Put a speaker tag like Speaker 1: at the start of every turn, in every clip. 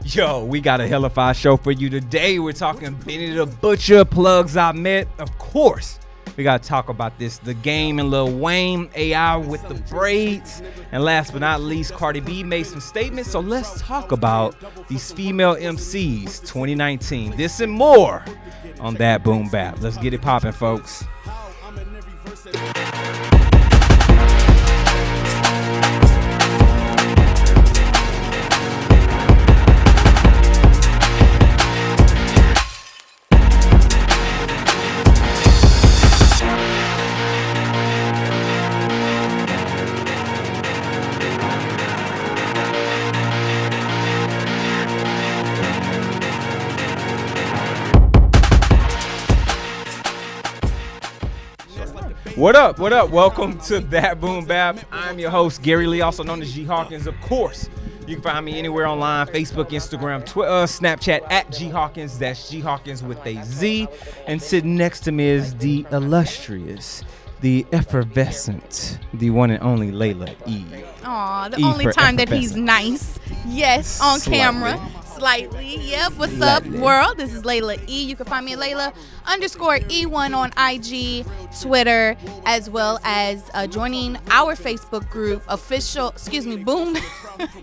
Speaker 1: Yo, we got a hellified show for you today. We're talking Benny the Butcher, Plugs I Met. Of course, we got to talk about this. The Game and Lil Wayne, AI with the Braids. And last but not least, Cardi B made some statements. So let's talk about these female MCs 2019. This and more on That Boom Bap. Let's get it popping, folks. What up? What up? Welcome to That Boom Bap. I'm your host, Gary Lee, also known as G Hawkins. Of course, you can find me anywhere online, Facebook, Instagram, Twitter, Snapchat, at G Hawkins. That's G Hawkins with a Z. And sitting next to me is the illustrious, the effervescent, the one and only Layla E.
Speaker 2: Aw, the only time that he's nice. Yes, on camera. Slightly. Yep. What's up, world? This is Layla E. You can find me at Layla_E1 on IG, Twitter, as well as joining our Facebook group, Boom.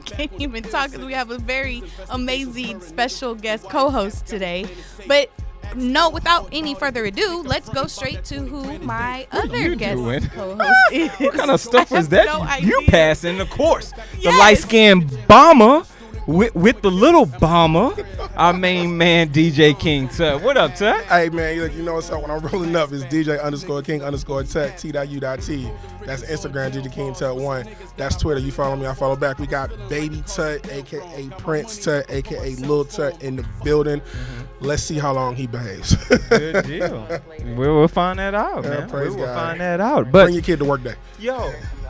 Speaker 2: Can't even talk because we have a very amazing special guest co-host today. But no, without any further ado, let's go straight to who my other guest co-host is.
Speaker 1: What kind of stuff was that you passing? Of course,
Speaker 2: yes.
Speaker 1: The light-skinned bomber. With the little bomber, our main man, DJ King Tut. What up, Tut?
Speaker 3: Hey, man, you know what's up? When I'm rolling up, it's DJ_King_Tut, T.U.T. That's Instagram, DJ King Tut 1. That's Twitter. You follow me, I follow back. We got Baby Tut, a.k.a. Prince Tut, a.k.a. Lil Tut in the building. Let's see how long he behaves.
Speaker 1: Good deal. We'll find that out, man.
Speaker 3: Praise God.
Speaker 1: We'll find that out. But
Speaker 3: bring your kid to work day.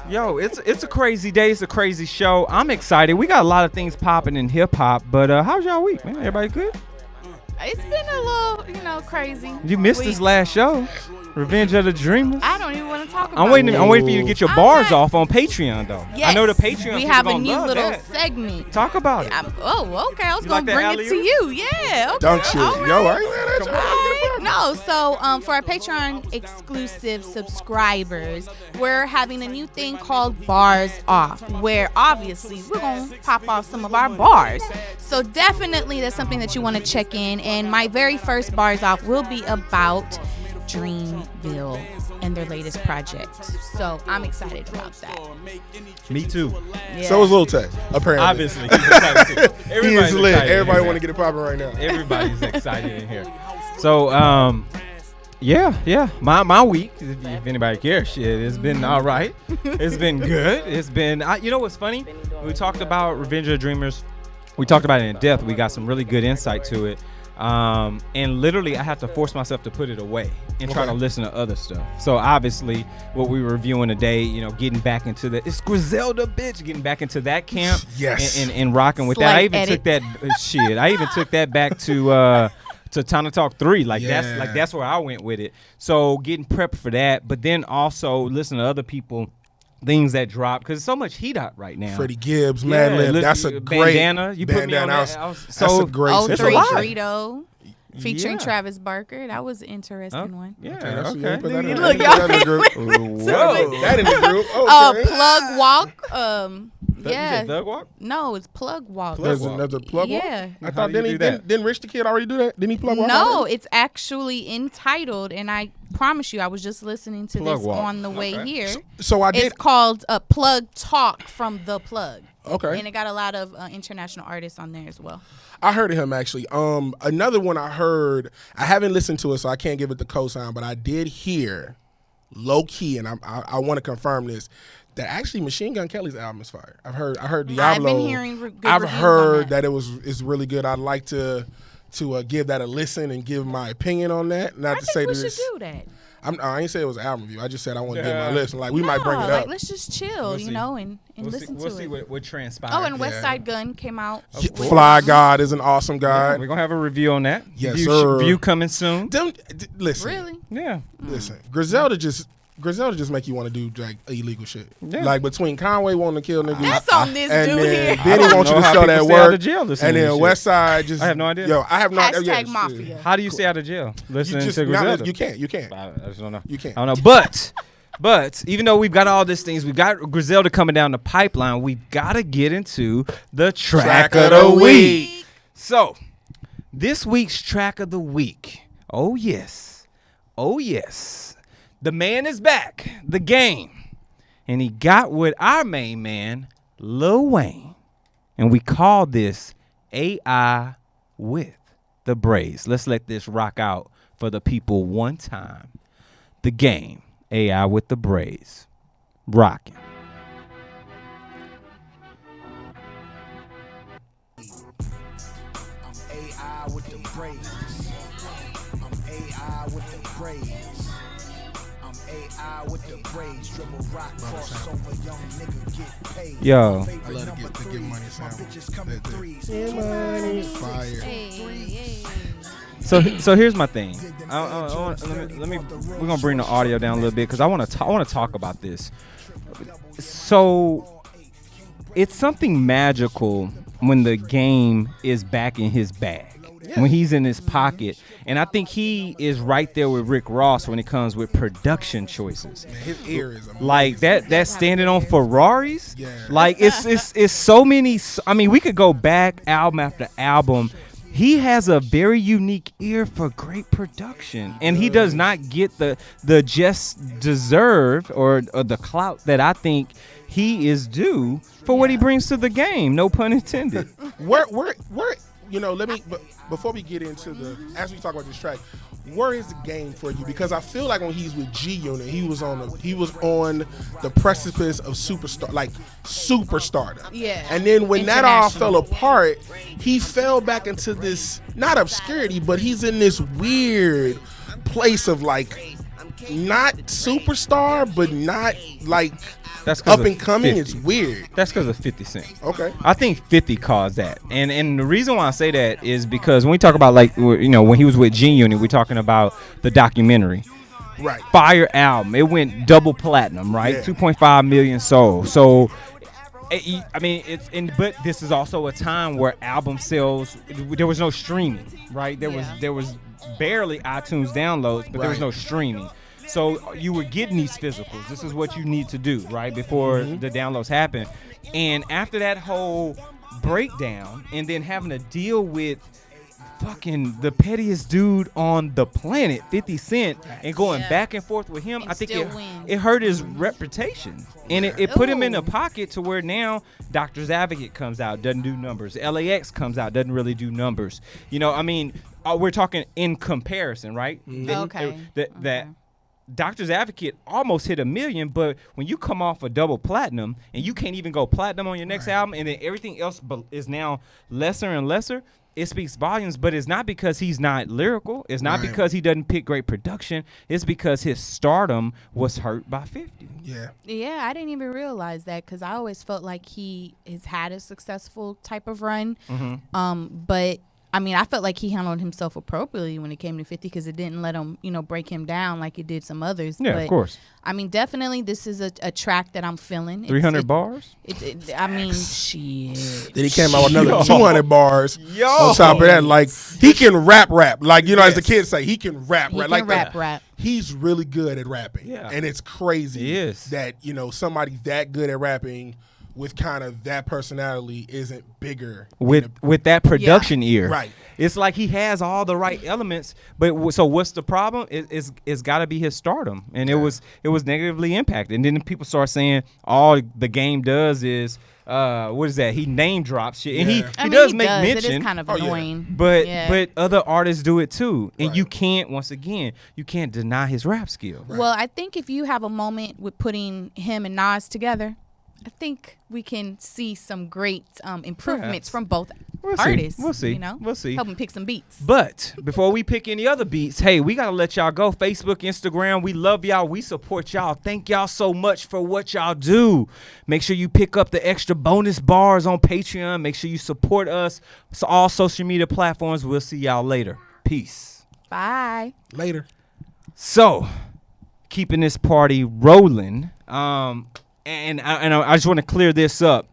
Speaker 1: Yo, it's a crazy day. It's a crazy show. I'm excited. We got a lot of things popping in hip hop. But how's y'all week, man? Everybody good?
Speaker 2: It's been a little, crazy.
Speaker 1: You missed this last show, Revenge of the Dreamers.
Speaker 2: I don't even want to talk about
Speaker 1: I'm waiting for you to get your bars off on Patreon, though.
Speaker 2: Yes,
Speaker 1: I know the Patreon.
Speaker 2: We have a new little segment.
Speaker 1: Talk about it.
Speaker 2: Okay. I was going to bring it to you. Yeah. Okay.
Speaker 3: Dunk shit.
Speaker 2: Right.
Speaker 3: Yo, I ain't mad at you.
Speaker 2: No, so for our Patreon exclusive subscribers, we're having a new thing called Bars Off, where obviously we're going to pop off some of our bars. So definitely that's something that you want to check in. And my very first Bars Off will be about Dreamville and their latest project. So I'm excited about that.
Speaker 1: Me too.
Speaker 3: Yeah. So is Lil Tut, apparently.
Speaker 1: Obviously. He's excited too.
Speaker 3: Everybody's lit. Everybody want to get it popping right now.
Speaker 1: Everybody's excited in here. So, yeah. My week, if anybody cares, shit, it's been all right. It's been good. It's been, you know what's funny? We talked about Revenge of the Dreamers. We talked about it in depth. We got some really good insight to it. And literally I had to force myself to put it away and try to listen to other stuff. So obviously what we were reviewing today, getting back into it's Griselda, bitch, getting back into that camp.
Speaker 3: Yes.
Speaker 1: And rocking with that. I even took that shit. I even took that back to Time to Talk 3. That's where I went with it. So getting prepped for that, but then also listen to other people, things that drop, because so much heat out right now.
Speaker 3: Freddie Gibbs, Madlib, that's a great
Speaker 1: bandana. You put me on that.
Speaker 3: That's a great.
Speaker 2: 03 Drito featuring Travis Barker. That was an interesting one.
Speaker 1: Yeah,
Speaker 3: okay.
Speaker 2: Look, y'all
Speaker 3: that in the group.
Speaker 2: Plug Walk. Yeah.
Speaker 1: Thug Walk?
Speaker 2: No, it's Plug Walk.
Speaker 3: There's a Plug Walk?
Speaker 2: Yeah.
Speaker 3: I thought didn't Rich the Kid already do that? Didn't he Plug Walk?
Speaker 2: No, it's actually entitled, and I promise you, I was just listening to this on the way here.
Speaker 3: So I did.
Speaker 2: It's called Plug Talk from The Plug.
Speaker 3: Okay.
Speaker 2: And it got a lot of international artists on there as well.
Speaker 3: I heard of him actually. Another one I heard, I haven't listened to it, so I can't give it the cosign, but I did hear low key, and I want to confirm this, that actually Machine Gun Kelly's album is fire. I've heard Diablo.
Speaker 2: I've been hearing good
Speaker 3: I've
Speaker 2: reviews
Speaker 3: heard
Speaker 2: on
Speaker 3: that it's really good. I'd like to give that a listen and give my opinion on that. Not
Speaker 2: I
Speaker 3: to
Speaker 2: think
Speaker 3: say
Speaker 2: we
Speaker 3: that
Speaker 2: should do that.
Speaker 3: I ain't say it was an album review. I just said I want to give my listen. Like we might bring it up.
Speaker 2: Let's just chill, and listen to it.
Speaker 1: We'll see what transpires.
Speaker 2: Oh, and West Side Gun came out.
Speaker 3: Fly God is an awesome guy.
Speaker 1: Yeah, we're gonna have a review on that.
Speaker 3: Yes, sir.
Speaker 1: Review coming soon.
Speaker 3: Listen.
Speaker 2: Really?
Speaker 1: Yeah.
Speaker 3: Listen. Griselda just Griselda just make you want to do like illegal shit.
Speaker 1: Yeah.
Speaker 3: Like between Conway wanting to kill niggas,
Speaker 2: That's on this
Speaker 3: and
Speaker 2: dude
Speaker 3: then
Speaker 2: here.
Speaker 3: Benny wants you to show that
Speaker 1: out
Speaker 3: work,
Speaker 1: of jail listening
Speaker 3: and
Speaker 1: to
Speaker 3: then
Speaker 1: this
Speaker 3: West Side just.
Speaker 1: I have no idea.
Speaker 3: Yo, I have no idea.
Speaker 2: Hashtag
Speaker 3: Yeah,
Speaker 2: mafia.
Speaker 1: How do you stay out of jail? Listening
Speaker 3: just
Speaker 1: to Griselda.
Speaker 3: you can't.
Speaker 1: I just don't know.
Speaker 3: You can't.
Speaker 1: I don't know. But even though we've got all these things, we've got Griselda coming down the pipeline, we've got to get into the track of the week. So, this week's track of the week. Oh, yes. The man is back. The Game. And he got with our main man, Lil Wayne. And we call this AI with the Braids. Let's let this rock out for the people one time. The Game. AI with the Braids. Rocking.
Speaker 4: AI with the braids. I'm AI with the braids. I'm AI with the braids. Dribble rock, crossover, young nigga get paid.
Speaker 1: Yo.
Speaker 3: I love to give money sound. Get money, fire.
Speaker 1: So here's my thing. We're gonna bring the audio down a little bit because I want to talk about this. So it's something magical when the Game is back in his bag, when he's in his pocket, and I think he is right there with Rick Ross when it comes with production choices.
Speaker 3: Man, his ear is amazing.
Speaker 1: Like that standing on Ferraris.
Speaker 3: Yeah.
Speaker 1: Like it's so many. I mean, we could go back album after album. He has a very unique ear for great production, and he does not get the just deserve or the clout that I think he is due for what he brings to the game. No pun intended.
Speaker 3: Where let me before we get into as we talk about this track, where is the Game for you? Because I feel like when he's with G Unit, he was on the precipice of superstardom.
Speaker 2: Yeah.
Speaker 3: And then when that all
Speaker 2: International.
Speaker 3: fell apart, he fell back into this not obscurity, but he's in this weird place of like not superstar, but not like
Speaker 1: That's 'cause
Speaker 3: up
Speaker 1: of
Speaker 3: and coming.
Speaker 1: 50.
Speaker 3: It's weird.
Speaker 1: That's because of 50 Cent.
Speaker 3: Okay.
Speaker 1: I think 50 caused that. And the reason why I say that is because when we talk about, like, when he was with G Unit, we're talking about the documentary.
Speaker 3: Right.
Speaker 1: Fire album. It went double platinum, right?
Speaker 3: Yeah.
Speaker 1: 2.5 million sold. So, I mean, but this is also a time where album sales, there was no streaming, right? There was barely iTunes downloads, but there was
Speaker 3: Right.
Speaker 1: no streaming. So you were getting these physicals. This is what you need to do, right, before the downloads happen. And after that whole breakdown, and then having to deal with fucking the pettiest dude on the planet, 50 Cent, and going back and forth with him,
Speaker 2: And
Speaker 1: I think
Speaker 2: still win.
Speaker 1: it hurt his reputation. And it put him in a
Speaker 2: Ooh.
Speaker 1: pocket to where now Doctor's Advocate comes out, doesn't do numbers. LAX comes out, doesn't really do numbers. I mean, we're talking in comparison, right?
Speaker 2: Okay.
Speaker 1: That Doctor's Advocate almost hit 1 million, but when you come off a double platinum and you can't even go platinum on your next album, and then everything else is now lesser and lesser, it speaks volumes. But it's not because he's not lyrical. It's not
Speaker 3: Right.
Speaker 1: because he doesn't pick great production. It's because his stardom was hurt by 50.
Speaker 3: Yeah.
Speaker 2: Yeah, I didn't even realize that because I always felt like he has had a successful type of run. But I mean, I felt like he handled himself appropriately when it came to 50 because it didn't let him, break him down like it did some others.
Speaker 1: Yeah,
Speaker 2: but,
Speaker 1: of course.
Speaker 2: I mean, definitely this is a track that I'm feeling.
Speaker 1: 300 bars?
Speaker 2: I mean, shit.
Speaker 3: Then he came out with another
Speaker 1: Yo.
Speaker 3: 200 bars.
Speaker 1: Yo.
Speaker 3: On top of that, like he can rap. Like as the
Speaker 1: Yes.
Speaker 3: kids say, he can rap.
Speaker 2: He can
Speaker 3: like
Speaker 2: rap.
Speaker 3: He's really good at rapping.
Speaker 1: Yeah.
Speaker 3: And it's crazy
Speaker 1: He is.
Speaker 3: that somebody that good at rapping with kind of that personality isn't bigger
Speaker 1: With that production ear.
Speaker 3: Right.
Speaker 1: It's like he has all the right elements, but so what's the problem? It's got to be his stardom, and it was negatively impacted. And then people start saying all the Game does is what is that? He name drops shit, and he does make mention.
Speaker 2: It is kind of annoying.
Speaker 1: But other artists do it too, and
Speaker 3: Right.
Speaker 1: you can't deny his rap skill.
Speaker 3: Right.
Speaker 2: Well, I think if you have a moment with putting him and Nas together, I think we can see some great improvements
Speaker 1: Perhaps.
Speaker 2: from both
Speaker 1: We'll see.
Speaker 2: artists.
Speaker 1: We'll see.
Speaker 2: We'll
Speaker 1: see.
Speaker 2: Help him pick some beats.
Speaker 1: But before we pick any other beats, hey, we got to let y'all go. Facebook, Instagram, we love y'all. We support y'all. Thank y'all so much for what y'all do. Make sure you pick up the extra bonus bars on Patreon. Make sure you support us. So all social media platforms. We'll see y'all later. Peace.
Speaker 2: Bye.
Speaker 3: later.
Speaker 1: So, keeping this party rolling. And I just want to clear this up.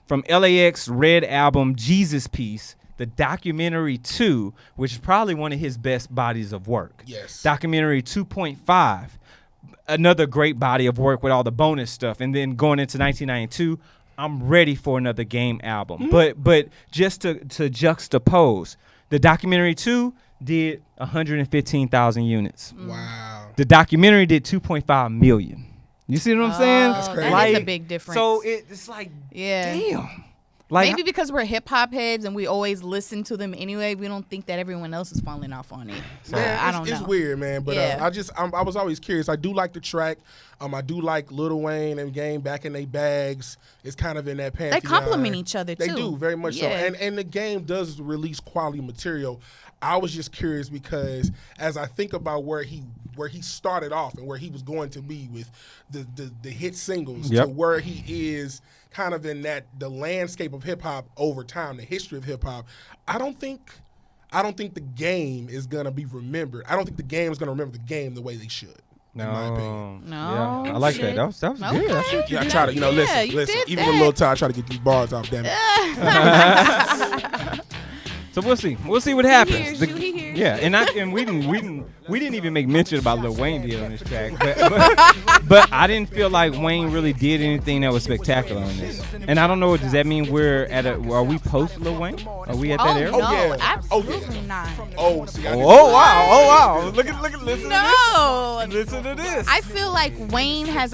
Speaker 1: From LAX Red album Jesus Piece, the documentary 2, which is probably one of his best bodies of work.
Speaker 3: Yes.
Speaker 1: Documentary 2.5, another great body of work with all the bonus stuff. And then going into 1992, I'm ready for another Game album. But just to juxtapose, the documentary 2 did 115,000 units.
Speaker 3: Wow.
Speaker 1: The documentary did 2.5 million. You see what I'm saying?
Speaker 3: That's crazy.
Speaker 2: That is a big difference.
Speaker 1: So it's like,
Speaker 2: yeah.
Speaker 1: damn. Like,
Speaker 2: maybe because we're hip hop heads and we always listen to them anyway, we don't think that everyone else is falling off on it. So I don't know.
Speaker 3: It's weird, man. But
Speaker 2: Yeah.
Speaker 3: I was always curious. I do like the track. I do like Lil Wayne and Game back in their bags. It's kind of in that pantheon.
Speaker 2: They complement each other too.
Speaker 3: They do very much so.
Speaker 2: Yeah.
Speaker 3: And the Game does release quality material. I was just curious because as I think about where he started off and where he was going to be with the hit singles to where he is kind of in the landscape of hip hop over time, the history of hip hop, I don't think the Game is gonna be remembered. I don't think the Game is gonna remember the Game the way they should. In my opinion.
Speaker 2: No,
Speaker 1: yeah, I like
Speaker 2: shit.
Speaker 1: that. That was good. That's what you
Speaker 3: Yeah, I
Speaker 1: did.
Speaker 3: try to,
Speaker 2: Yeah,
Speaker 3: listen.
Speaker 2: you did
Speaker 3: Even
Speaker 2: that.
Speaker 3: with a little time, I try to get these bars off, damn it.
Speaker 1: So we'll see. We'll see what happens.
Speaker 2: hears you, he hears
Speaker 1: yeah, and we didn't even make mention about Lil Wayne did on this track, but I didn't feel like Wayne really did anything that was spectacular on this. And I don't know. Does that mean are we post Lil Wayne? Are we at that era?
Speaker 2: No,
Speaker 3: yeah.
Speaker 2: absolutely not.
Speaker 3: Oh, see,
Speaker 1: Oh wow! Look at listen
Speaker 2: No.
Speaker 1: to this. Listen to this.
Speaker 2: I feel like Wayne has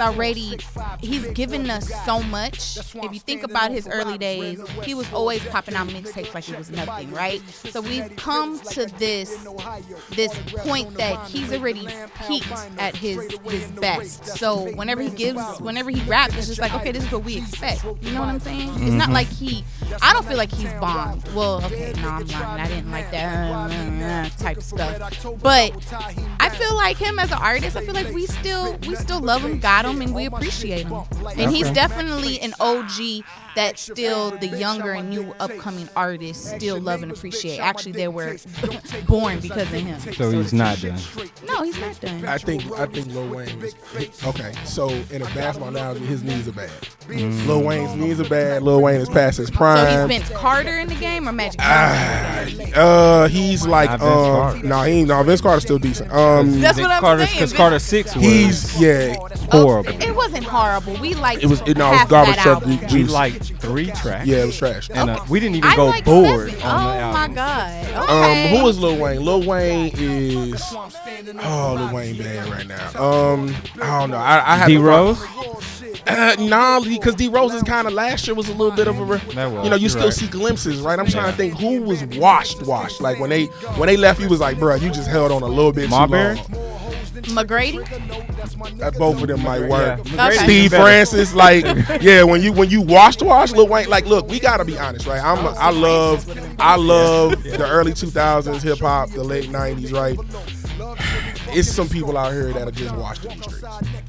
Speaker 2: he's given us so much. If you think about his early days, he was always popping out mixtapes like it was nothing, right? So we've come to this point that he's already peaked at his best. So whenever he raps, it's just like, okay, this is what we expect. You know what I'm saying? It's not like I don't feel like he's bombed. Well, okay, no, I'm lying. I didn't like that type of stuff. But I feel like him as an artist, I feel like we still love him, got him, and we appreciate him. And he's definitely an OG that still the younger and new upcoming artists still love and appreciate. Actually, they were born because of him.
Speaker 1: So he's not done.
Speaker 2: No, he's not done.
Speaker 3: I think Lil Wayne is okay. So in a basketball analogy, his knees are bad. Lil Wayne's knees are bad. Lil Wayne is past his
Speaker 2: So
Speaker 3: prime.
Speaker 2: he's Vince Carter in the game or Magic Johnson?
Speaker 3: He's like
Speaker 1: Not Vince Carter.
Speaker 3: no, he ain't. No, Vince Carter's still decent.
Speaker 2: That's what I'm saying.
Speaker 1: Because Carter 6 was
Speaker 3: He's
Speaker 1: horrible.
Speaker 2: It wasn't horrible. We liked
Speaker 3: it was
Speaker 2: half
Speaker 3: garbage
Speaker 2: that
Speaker 3: truck.
Speaker 2: album.
Speaker 1: We liked 3 tracks.
Speaker 3: Yeah, it was trash.
Speaker 1: And we didn't even
Speaker 2: I
Speaker 1: go
Speaker 2: like
Speaker 1: forward
Speaker 2: 7.
Speaker 1: on the
Speaker 2: Oh my
Speaker 1: album.
Speaker 2: God. Okay.
Speaker 3: Who is Lil Wayne? Lil Wayne is Lil Wayne bad right now. I don't know. I have
Speaker 1: D Rose.
Speaker 3: Nah, because D Rose is kind of last year was a little bit of a.
Speaker 1: That was,
Speaker 3: you know, you
Speaker 1: you're
Speaker 3: still
Speaker 1: right.
Speaker 3: see glimpses, right? I'm trying to think who was washed. Like when they left, he was like, bro, you just held on a little bit
Speaker 1: Marbury?
Speaker 3: too long.
Speaker 2: McGrady?
Speaker 3: Both of them might work.
Speaker 1: Yeah.
Speaker 2: Okay.
Speaker 3: Steve Francis, like, yeah, when you wash Lil Wayne, like, look, we gotta be honest, right? I love the early 2000s hip hop, the late 90s, right? It's some people out here that are just washed in these streets.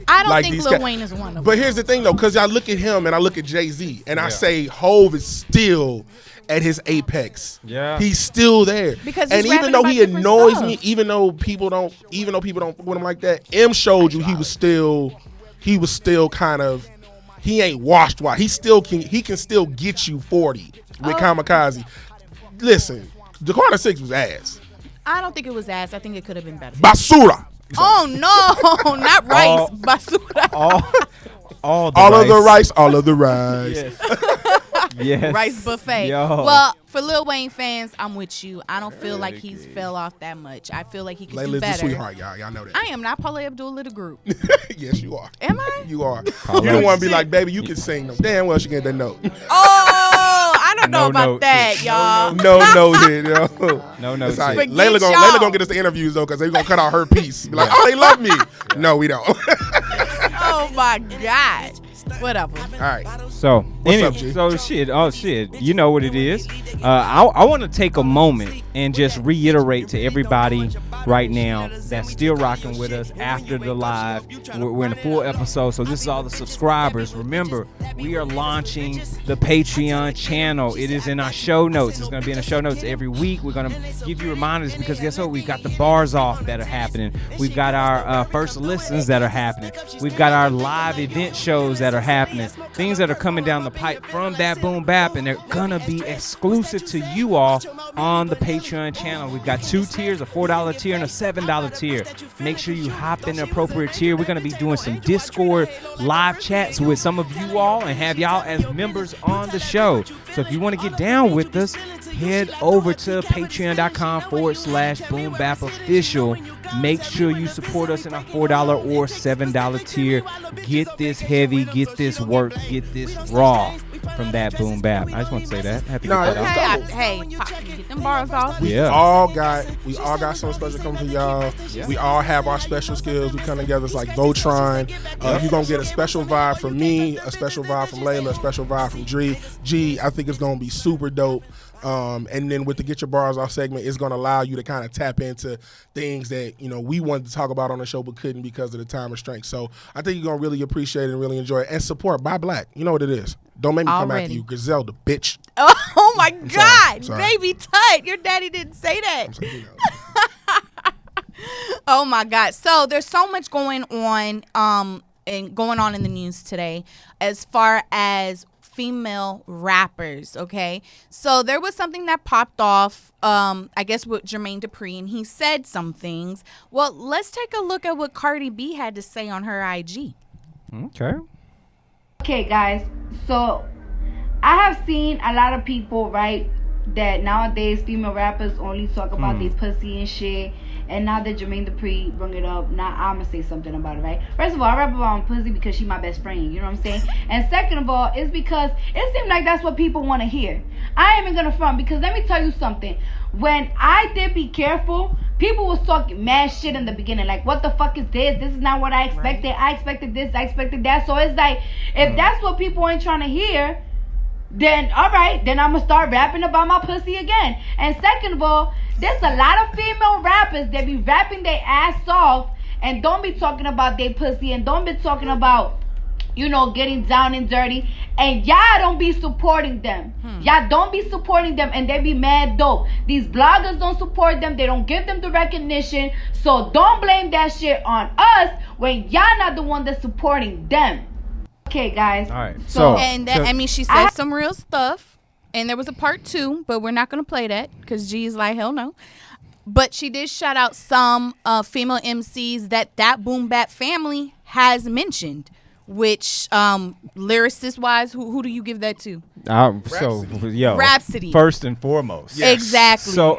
Speaker 2: I don't
Speaker 3: Like
Speaker 2: think
Speaker 3: these
Speaker 2: Lil
Speaker 3: guys.
Speaker 2: Wayne is one of them.
Speaker 3: But here's the thing, though, because I look at him and I look at Jay-Z, and I say Hove is still at his apex.
Speaker 1: Yeah.
Speaker 3: He's still there.
Speaker 2: Because he's
Speaker 3: and even
Speaker 2: rapping
Speaker 3: though
Speaker 2: about
Speaker 3: he
Speaker 2: different
Speaker 3: annoys
Speaker 2: stuff.
Speaker 3: me, even though people don't fuck with him like that, M showed you he was still kind of, he ain't washed. He can still get you 40 with Kamikaze. Listen, the Carter 6 was ass.
Speaker 2: I don't think it was ass. I think it could have been better.
Speaker 3: Basura.
Speaker 2: Oh no, not rice. Basura.
Speaker 1: All
Speaker 3: All of the rice.
Speaker 1: Yes.
Speaker 2: Rice buffet.
Speaker 1: Yo.
Speaker 2: Well, for Lil Wayne fans, I'm with you. I don't feel like he's fell off that much. I feel like he could do
Speaker 3: Layla's the
Speaker 2: better.
Speaker 3: sweetheart, y'all. Y'all know that.
Speaker 2: I am not Paula Abdul of the group.
Speaker 3: Yes, you are.
Speaker 2: Am I?
Speaker 3: You are. You don't want to be like, baby, you can sing them. Damn well she get that note.
Speaker 2: Oh, I don't know
Speaker 1: No
Speaker 2: about
Speaker 1: notes.
Speaker 2: that, y'all.
Speaker 3: No, hit, yo.
Speaker 1: No,
Speaker 3: It's all right.
Speaker 2: Forget
Speaker 3: Layla
Speaker 2: y'all.
Speaker 3: gonna get us the interviews though, because they're gonna cut out her piece. Be like, oh, they love me. No, we don't.
Speaker 2: Oh my God. Whatever.
Speaker 3: All right.
Speaker 1: So
Speaker 3: What's up, G?
Speaker 1: So shit, you know what it is. I want to take a moment and just reiterate to everybody right now that's still rocking with us after the live. We're in a full episode, so this is all the subscribers. Remember, we are launching the Patreon channel. It is in our show notes. It's going to be in the show notes every week. We're going to give you reminders because guess what? We've got the bars off that are happening. We've got our first listens that are happening. We've got our live event shows that are happening. Things that are coming down the pipe from That Boom Bap, and they're going to be exclusive to you all on the Patreon channel. We've got 2 tiers, a $4 tier and a $7 tier. Make sure you hop in the appropriate tier. We're going to be doing some Discord live chats with some of you all and have y'all as members on the show. So if you want to get down with us, head over to patreon.com/Boom Bap Official. Make sure you support us in our $4 or $7 tier. Get this heavy, get this work, get this raw from That Boom Bap. I just want to say that. Happy to get that out.
Speaker 2: Hey, Pop, you get them bars off.
Speaker 3: We all got something special coming for y'all. Yeah. We all have our special skills. We come together. It's like Voltron. You're going to get a special vibe from me, a special vibe from Layla, a special vibe from G. I think it's going to be super dope. And then with the Get Your Bars Off segment, it's going to allow you to kind of tap into things that, we wanted to talk about on the show but couldn't because of the time restraints. So I think you're going to really appreciate it and really enjoy it. And support Buy Black. You know what it is. Don't make me come after you, Griselda, bitch.
Speaker 2: Oh, my God.
Speaker 3: Sorry.
Speaker 2: Baby Tut. Your daddy didn't say that. Oh, my God. So there's so much going on in the news today as far as female rappers, okay? So there was something that popped off, I guess with Jermaine Dupri, and he said some things. Well, let's take a look at what Cardi B had to say on her IG.
Speaker 5: Okay, guys. So I have seen a lot of people, right, that nowadays female rappers only talk about their pussy and shit. And now that Jermaine Dupri bring it up, now I'm going to say something about it, right? First of all, I rap about my pussy because she my best friend, you know what I'm saying? And second of all, it's because it seems like that's what people want to hear. I ain't even going to front because let me tell you something. When I did Be Careful, people was talking mad shit in the beginning. Like, what the fuck is this? This is not what I expected. Right. I expected this. I expected that. So it's like, if that's what people ain't trying to hear, then all right, then I'm going to start rapping about my pussy again. And second of all, there's a lot of female rappers that be rapping their ass off and don't be talking about their pussy and don't be talking about, getting down and dirty. And y'all don't be supporting them. Y'all don't be supporting them and they be mad dope. These bloggers don't support them. They don't give them the recognition. So don't blame that shit on us when y'all not the one that's supporting them. Okay, guys.
Speaker 1: All right.
Speaker 2: She said some real stuff. And there was a part 2, but we're not going to play that because G is like, hell no. But she did shout out some female MCs that Boom Bap family has mentioned, which lyricist-wise, who do you give that to? Rhapsody.
Speaker 1: First and foremost.
Speaker 2: Yes. Exactly.
Speaker 1: So,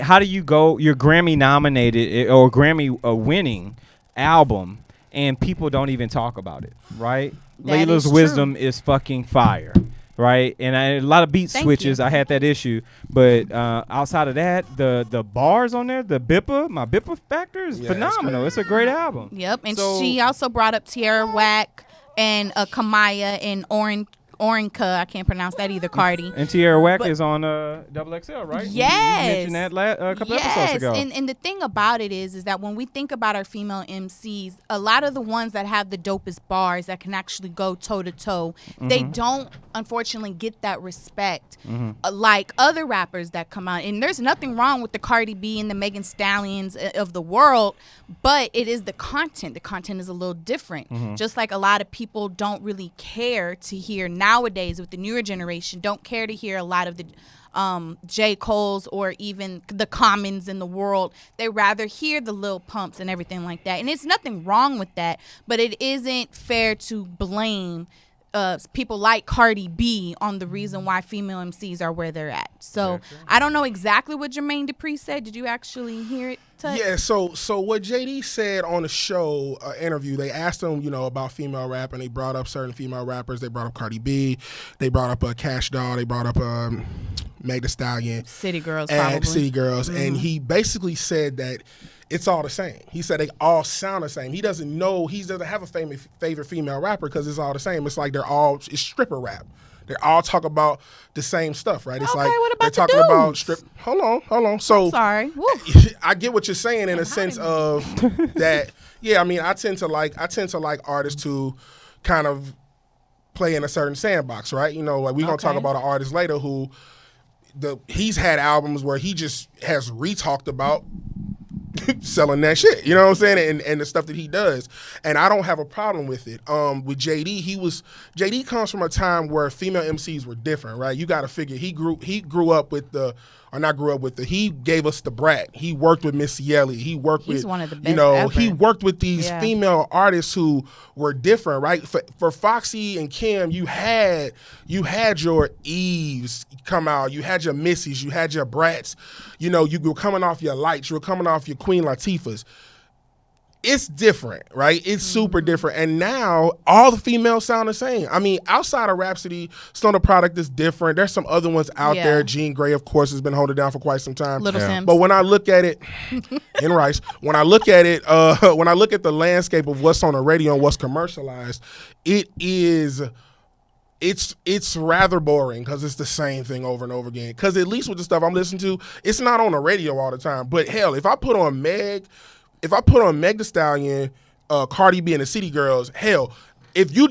Speaker 1: how do you go, your Grammy-nominated or Grammy-winning album, and people don't even talk about it, right?
Speaker 2: That
Speaker 1: Layla's Wisdom is fucking fire. Right, and a lot of beat switches. I had that issue, but outside of that, the bars on there, my Bippa factor is phenomenal. It's a great album.
Speaker 2: Yep, and she also brought up Tierra Whack and Kamaya and Orinka. I can't pronounce that either, Cardi.
Speaker 1: And Tierra Whack is on XXL, right?
Speaker 2: Yes.
Speaker 1: You mentioned that a couple episodes ago.
Speaker 2: And the thing about it is that when we think about our female MCs, a lot of the ones that have the dopest bars that can actually go toe-to-toe, they don't, unfortunately, get that respect like other rappers that come out. And there's nothing wrong with the Cardi B and the Megan Stallions of the world, but it is the content. The content is a little different. Just like a lot of people don't really care to hear nowadays with the newer generation, don't care to hear a lot of the J. Cole's or even the Commons in the world. They rather hear the Lil Pumps and everything like that. And it's nothing wrong with that, but it isn't fair to blame people like Cardi B on the reason why female MCs are where they're at. So I don't know exactly what Jermaine Dupri said. Did you actually hear it?
Speaker 3: Yeah, so what JD said on the show interview, they asked him, about female rap, and they brought up certain female rappers. They brought up Cardi B, they brought up Cash Doll, they brought up Meg Thee Stallion,
Speaker 2: City Girls,
Speaker 3: and
Speaker 2: probably.
Speaker 3: City Girls, and he basically said that it's all the same. He said they all sound the same. He doesn't have a favorite female rapper because it's all the same. It's like it's stripper rap. They all talk about the same stuff, right? It's
Speaker 2: Okay,
Speaker 3: like
Speaker 2: what about
Speaker 3: they're
Speaker 2: the
Speaker 3: talking
Speaker 2: dudes?
Speaker 3: about strip. Hold on. So
Speaker 2: Sorry. Woo.
Speaker 3: I get what you're saying in a sense of that. Yeah, I mean, I tend to like artists to kind of play in a certain sandbox, right? You know, like we're gonna talk about an artist later who he's had albums where he just has re-talked about selling that shit, you know what I'm saying, and the stuff that he does, and I don't have a problem with it. With JD, JD comes from a time where female MCs were different, right? You got to figure he grew up with he gave us the Brat. He worked with Missy Elliott. He's one of the best ever. He worked with these female artists who were different, right? For Foxy and Kim, you had your Eves come out, you had your Missies, you had your Brats, you know, you were coming off your Lights, you were coming off your Queen Latifahs. It's different, right? It's super different. And now all the females sound the same. I mean, outside of Rhapsody, Stone the Product is different. There's some other ones out there. Jean Grey, of course, has been holding down for quite some time.
Speaker 2: Little Sims.
Speaker 3: But when I look at it, in Rice, when I look at it, when I look at the landscape of what's on the radio and what's commercialized, it's rather boring because it's the same thing over and over again. Because at least with the stuff I'm listening to, it's not on the radio all the time. But hell, if I put on Meg Thee Stallion, Cardi B, and the City Girls, hell, if you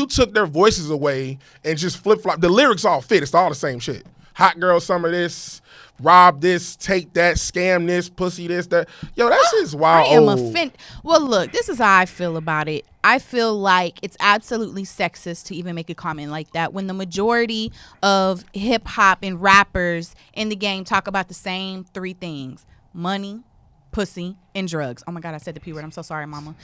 Speaker 3: took their voices away and just flip-flop, the lyrics all fit. It's all the same shit. Hot girl summer this, rob this, take that, scam this, pussy this, that. Yo, that shit's wild.
Speaker 2: I am offended. Well, look, this is how I feel about it. I feel like it's absolutely sexist to even make a comment like that when the majority of hip-hop and rappers in the game talk about the same three things: money, pussy, and drugs. Oh my God, I said the P word. I'm so sorry, mama.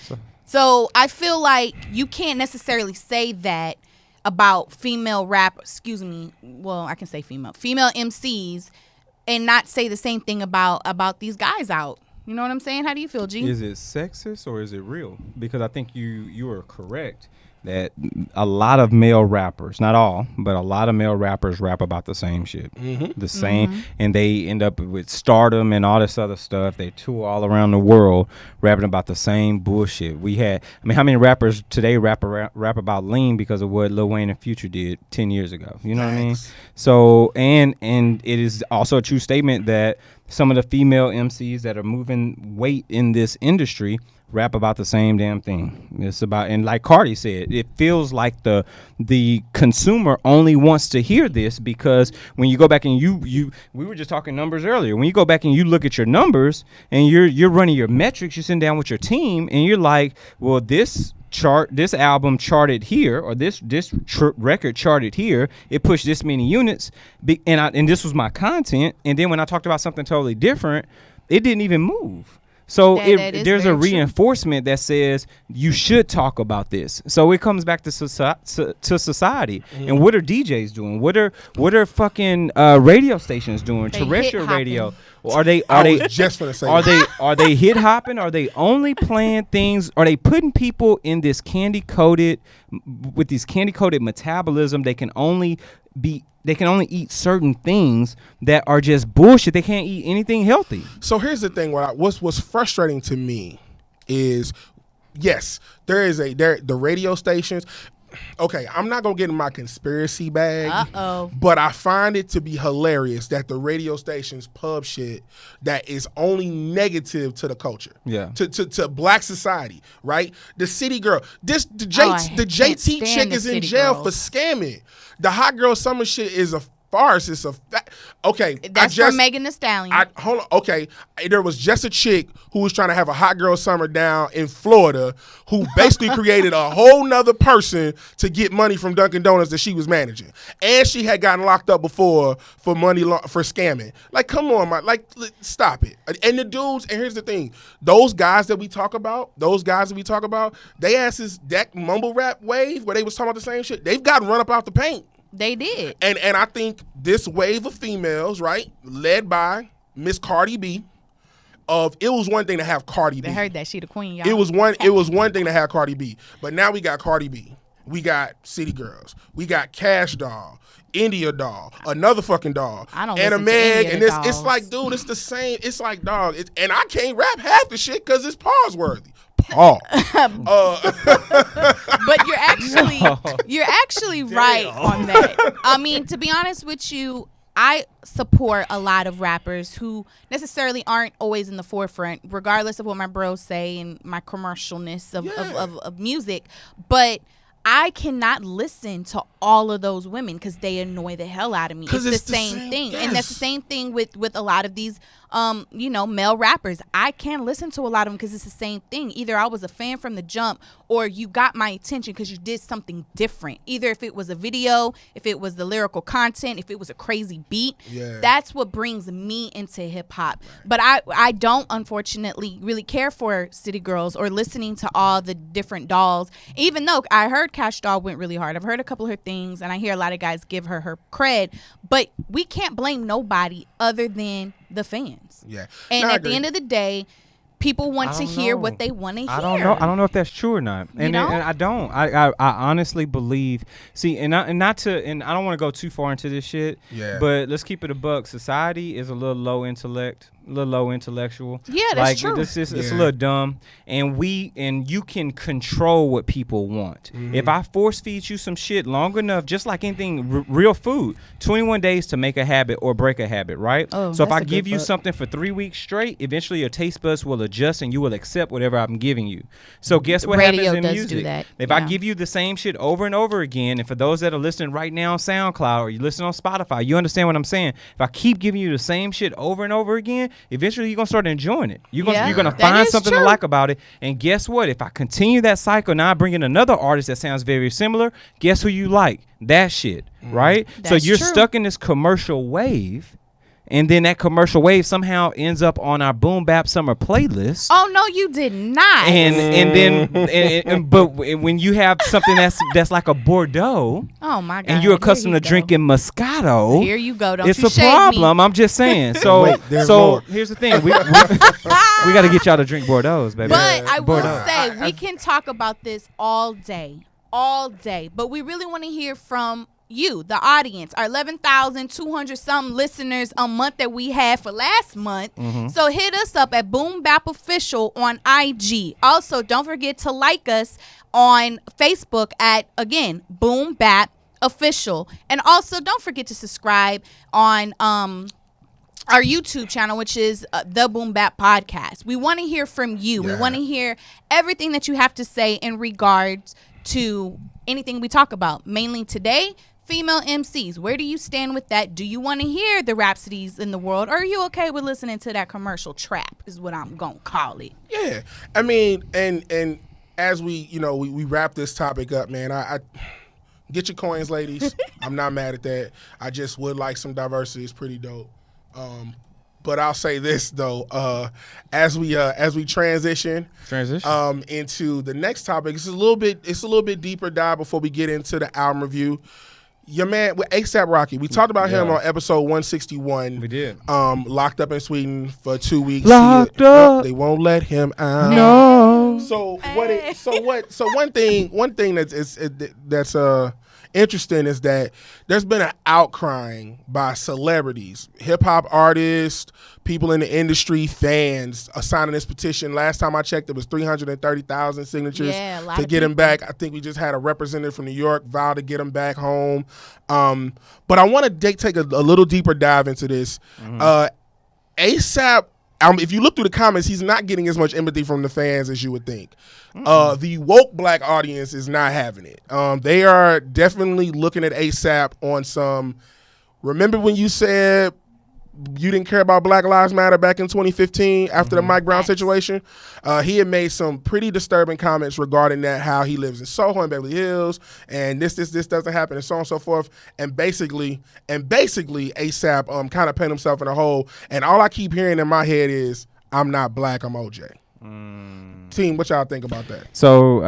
Speaker 2: So I feel like you can't necessarily say that about female I can say female MCs and not say the same thing about these guys out. You know what I'm saying? How do you feel, G?
Speaker 1: Is it sexist or is it real? Because I think you are correct that a lot of male rappers, not all, but a lot of male rappers rap about the same shit. The same, and they end up with stardom and all this other stuff. They tour all around the world rapping about the same bullshit. How many rappers today rap about lean because of what Lil Wayne and Future did 10 years ago? You know what I mean? So, and it is also a true statement that some of the female MCs that are moving weight in this industry rap about the same damn thing. It's about, and like Cardi said, it feels like the consumer only wants to hear this because when you go back and we were just talking numbers earlier. When you go back and you look at your numbers and you're running your metrics, you're sitting down with your team and you're like, well, this album charted here, or this record charted here. It pushed this many units, and this was my content. And then when I talked about something totally different, it didn't even move. So there's a reinforcement that says you should talk about this. So it comes back to society. And what are DJs doing? What are fucking radio stations doing? Terrestrial radio. Are they
Speaker 3: just gonna say
Speaker 1: are they hit hopping? Are they only playing things? Are they putting people in this candy coated metabolism? They can only eat certain things that are just bullshit. They can't eat anything healthy.
Speaker 3: So here's the thing. What's frustrating to me is, yes, the radio stations. Okay, I'm not gonna get in my conspiracy bag. But I find it to be hilarious that the radio stations pub shit that is only negative to the culture.
Speaker 1: Yeah.
Speaker 3: To black society, right? The City Girl. The JT chick is in jail for scamming. The Hot Girl Summer shit is a farce. It's a okay.
Speaker 2: That's for Megan Thee Stallion.
Speaker 3: Hold on. Okay, there was just a chick who was trying to have a Hot Girl Summer down in Florida, who basically created a whole nother person to get money from Dunkin' Donuts that she was managing, and she had gotten locked up before for for scamming. Like, come on, stop it. And the dudes. And here's the thing: those guys that we talk about, they asses that mumble rap wave where they was talking about the same shit. They've gotten run up out the paint.
Speaker 2: They did.
Speaker 3: And I think this wave of females, right, led by Miss Cardi B, it was one thing to have Cardi B.
Speaker 2: They heard that she the queen, y'all.
Speaker 3: It was one thing to have Cardi B. But now we got Cardi B. We got City Girls. We got Cash Doll, India Doll, another fucking doll,
Speaker 2: I don't
Speaker 3: Anna
Speaker 2: listen to any
Speaker 3: Meg,
Speaker 2: of
Speaker 3: and
Speaker 2: the
Speaker 3: it's
Speaker 2: dolls.
Speaker 3: like, dude, it's the same. It's like, dog, and I can't rap half the shit because it's pause worthy. Pause.
Speaker 2: But you're actually right on that. I mean, to be honest with you, I support a lot of rappers who necessarily aren't always in the forefront, regardless of what my bros say and my commercialness of music. But I cannot listen to all of those women because they annoy the hell out of me. It's the same thing.
Speaker 3: Yes.
Speaker 2: And that's the same thing with a lot of these male rappers. I can't listen to a lot of them because it's the same thing. Either I was a fan from the jump or you got my attention because you did something different. Either if it was a video, if it was the lyrical content, if it was a crazy beat.
Speaker 3: Yeah.
Speaker 2: That's what brings me into hip hop. Right. But I don't, unfortunately, really care for City Girls or listening to all the different dolls, even though I heard Cash Doll went really hard. I've heard a couple of her things, and I hear a lot of guys give her cred. But we can't blame nobody other than the fans.
Speaker 3: Yeah.
Speaker 2: And at the end of the day, people want to hear what they want to hear.
Speaker 1: I don't know if that's true or not. And I don't. I honestly believe. See, and I don't want to go too far into this shit.
Speaker 3: Yeah.
Speaker 1: But let's keep it a buck. Society is a little low intellectual.
Speaker 2: Yeah, that's true.
Speaker 1: It's a little dumb, and you can control what people want. Mm-hmm. If I force feed you some shit long enough, just like anything, real food, 21 days to make a habit or break a habit, right?
Speaker 2: Oh,
Speaker 1: so if I give you something for 3 weeks straight, eventually your taste buds will adjust and you will accept whatever I'm giving you. So guess what happens in music?
Speaker 2: Do that.
Speaker 1: If I give you the same shit over and over again, and for those that are listening right now on SoundCloud or you listen on Spotify, you understand what I'm saying. If I keep giving you the same shit over and over again, eventually you're gonna start enjoying it. You're gonna find something to like about it. And guess what? If I continue that cycle, now I bring in another artist that sounds very similar. Guess who you like? That shit, right?
Speaker 2: That's
Speaker 1: so you're
Speaker 2: true.
Speaker 1: stuck in this commercial wave. And then that commercial wave somehow ends up on our Boom Bap Summer playlist.
Speaker 2: Oh no, you did not.
Speaker 1: And then but when you have something that's like a Bordeaux,
Speaker 2: oh my God,
Speaker 1: and you're accustomed to drinking Moscato,
Speaker 2: here you go. Don't
Speaker 1: it's
Speaker 2: you
Speaker 1: a
Speaker 2: shade
Speaker 1: problem.
Speaker 2: me.
Speaker 1: I'm just saying. So here's the thing: we got to get y'all to drink Bordeaux, baby.
Speaker 2: But I will
Speaker 1: Bordeaux.
Speaker 2: say we can talk about this all day. But we really want to hear from you, the audience, our 11,200 some listeners a month that we had for last month. Mm-hmm. So hit us up at Boom Bap Official on IG. Also, don't forget to like us on Facebook at, again, Boom Bap Official. And also, don't forget to subscribe on our YouTube channel, which is The Boom Bap Podcast. We want to hear from you. Yeah. We want to hear everything that you have to say in regards to anything we talk about. Mainly today, female MCs. Where do you stand with that? Do you want to hear the Rhapsodies in the world? Or are you okay with listening to that commercial trap is what I'm going to call it.
Speaker 3: Yeah. I mean, and as we wrap this topic up, man, I get your coins, ladies. I'm not mad at that. I just would like some diversity. It's pretty dope. But I'll say this though, as we transition into the next topic, it's a little bit deeper dive before we get into the album review. Your man with A$AP Rocky, we talked about him on episode 161.
Speaker 1: We did.
Speaker 3: Locked up in Sweden for 2 weeks.
Speaker 1: Locked up.
Speaker 3: They won't let him out.
Speaker 1: No.
Speaker 3: So one thing that's interesting is that there's been an outcrying by celebrities, hip-hop artists, people in the industry, fans signing this petition. Last time I checked, it was 330,000 signatures to get him back. I think we just had a representative from New York vow to get him back home. But I want to take a little deeper dive into this. Mm-hmm. A$AP, if you look through the comments, he's not getting as much empathy from the fans as you would think. The woke black audience is not having it. They are definitely looking at A$AP on some, remember when you said you didn't care about Black Lives Matter back in 2015 after the Mike Brown situation? He had made some pretty disturbing comments regarding that, how he lives in Soho and Beverly Hills, and this doesn't happen, and so on and so forth. And basically A$AP kind of painted himself in a hole. And all I keep hearing in my head is, I'm not black, I'm OJ. Team, what y'all think about that?
Speaker 1: So,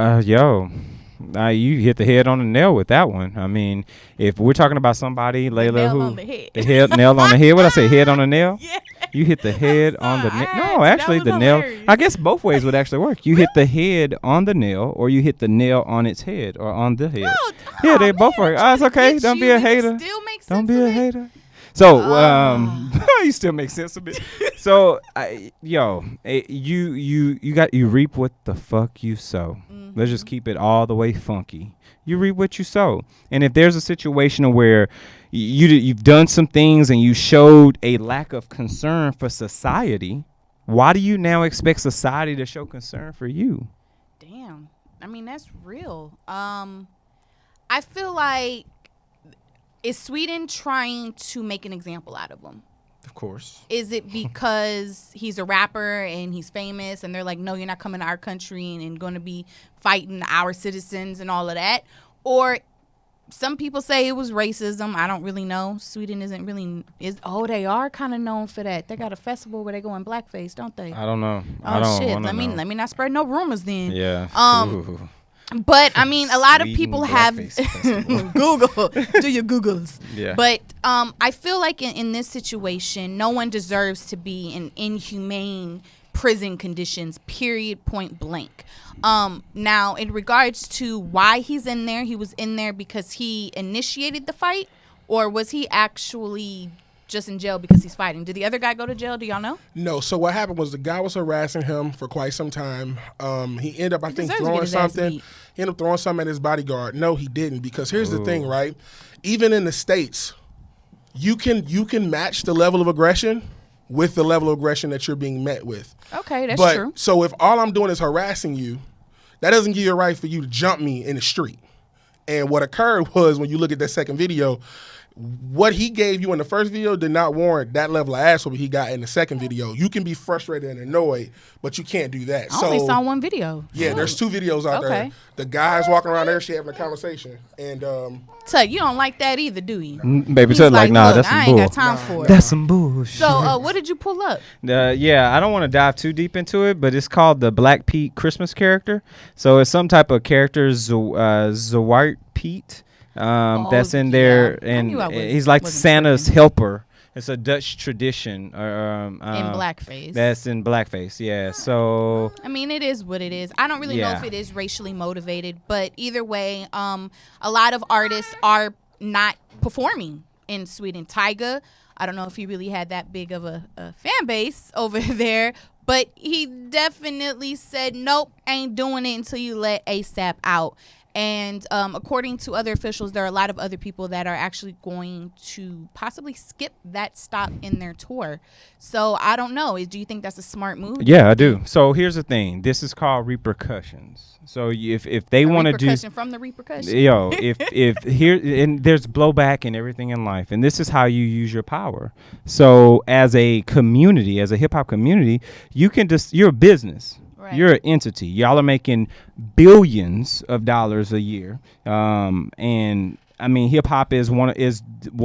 Speaker 1: you hit the head on the nail with that one. I mean, if we're talking about somebody, Layla,
Speaker 2: nail
Speaker 1: who
Speaker 2: on the head.
Speaker 1: Nail on the head. What I say, head on the nail?
Speaker 2: Yeah.
Speaker 1: You hit the head on the nail. No,
Speaker 2: That
Speaker 1: actually,
Speaker 2: was
Speaker 1: the nail.
Speaker 2: hilarious.
Speaker 1: I guess both ways would actually work. You hit the head on the nail, or you hit the nail on its head or on the head. Yeah, they both work. It's okay. Don't be a hater.
Speaker 2: Still makes
Speaker 1: Don't
Speaker 2: sense
Speaker 1: be
Speaker 2: to
Speaker 1: a
Speaker 2: me.
Speaker 1: hater. So, you still make sense of it. So, you reap what the fuck you sow. Let's just keep it all the way funky. You reap what you sow. And if there's a situation where you've done some things and you showed a lack of concern for society, why do you now expect society to show concern for you?
Speaker 2: Damn. I mean, that's real. I feel like, is Sweden trying to make an example out of him?
Speaker 3: Of course.
Speaker 2: Is it because he's a rapper and he's famous and they're like, no, you're not coming to our country and going to be fighting our citizens and all of that? Or some people say it was racism. I don't really know. Sweden isn't really they are kind of known for that. They got a festival where they go in blackface, don't they?
Speaker 1: I don't know.
Speaker 2: Oh
Speaker 1: I don't
Speaker 2: shit.
Speaker 1: Let
Speaker 2: me not spread no rumors then.
Speaker 1: Yeah.
Speaker 2: But I mean, a lot of
Speaker 1: Sweden
Speaker 2: people have
Speaker 1: blackface
Speaker 2: Google. Do your Googles.
Speaker 1: Yeah.
Speaker 2: But I feel like in this situation, no one deserves to be in inhumane prison conditions, period, point blank. Now, in regards to why he's in there, he was in there because he initiated the fight, or was he actually just in jail because he's fighting? Did the other guy go to jail? Do y'all know?
Speaker 3: No. So what happened was the guy was harassing him for quite some time. He ended up, I think,
Speaker 2: deserves to get
Speaker 3: throwing
Speaker 2: his ass
Speaker 3: something.
Speaker 2: beat.
Speaker 3: He ended up throwing something at his bodyguard. No, he didn't, because here's the thing, right? Even in the States, you can match the level of aggression with the level of aggression that you're being met with.
Speaker 2: Okay, that's
Speaker 3: But
Speaker 2: true.
Speaker 3: so if all I'm doing is harassing you, that doesn't give you a right for you to jump me in the street. And what occurred was, when you look at that second video, what he gave you in the first video did not warrant that level of ass whooping he got in the second video. You can be frustrated and annoyed, but you can't do that.
Speaker 2: I only saw one video.
Speaker 3: Yeah, there's two videos out there.
Speaker 2: Okay.
Speaker 3: The guy's walking around there, she having a conversation. And
Speaker 2: Tug, you don't like that either, do you?
Speaker 1: Baby
Speaker 2: He's
Speaker 1: said like, nah,
Speaker 2: look,
Speaker 1: that's some
Speaker 2: I ain't
Speaker 1: bull.
Speaker 2: got time for it.
Speaker 1: That's some bullshit.
Speaker 2: So, what did you pull up?
Speaker 1: Yeah, I don't want to dive too deep into it, but it's called the Black Pete Christmas character. So it's some type of character, Zwart Pete, that's in there,
Speaker 2: yeah. I knew I
Speaker 1: and
Speaker 2: was-
Speaker 1: he's like
Speaker 2: wasn't
Speaker 1: Santa's
Speaker 2: tripping.
Speaker 1: helper. It's a Dutch tradition.
Speaker 2: In blackface.
Speaker 1: That's in blackface, yeah. So
Speaker 2: I mean, it is what it is. I don't really know
Speaker 1: Yeah.
Speaker 2: if it is racially motivated, but either way, a lot of artists are not performing in Sweden. Tyga, I don't know if he really had that big of a fan base over there, but he definitely said, nope, ain't doing it until you let ASAP out. And according to other officials, there are a lot of other people that are actually going to possibly skip that stop in their tour. So I don't know. Do you think that's a smart move?
Speaker 1: yeah, I do. So here's the thing. This is called repercussions. So if they want to do
Speaker 2: Repercussion from the repercussion.
Speaker 1: if here, and there's blowback and everything in life, and this is how you use your power. So as a community, as a hip hop community, you're a business.
Speaker 2: Right.
Speaker 1: You're an entity. Y'all are making billions of dollars a year, and I mean, hip hop is one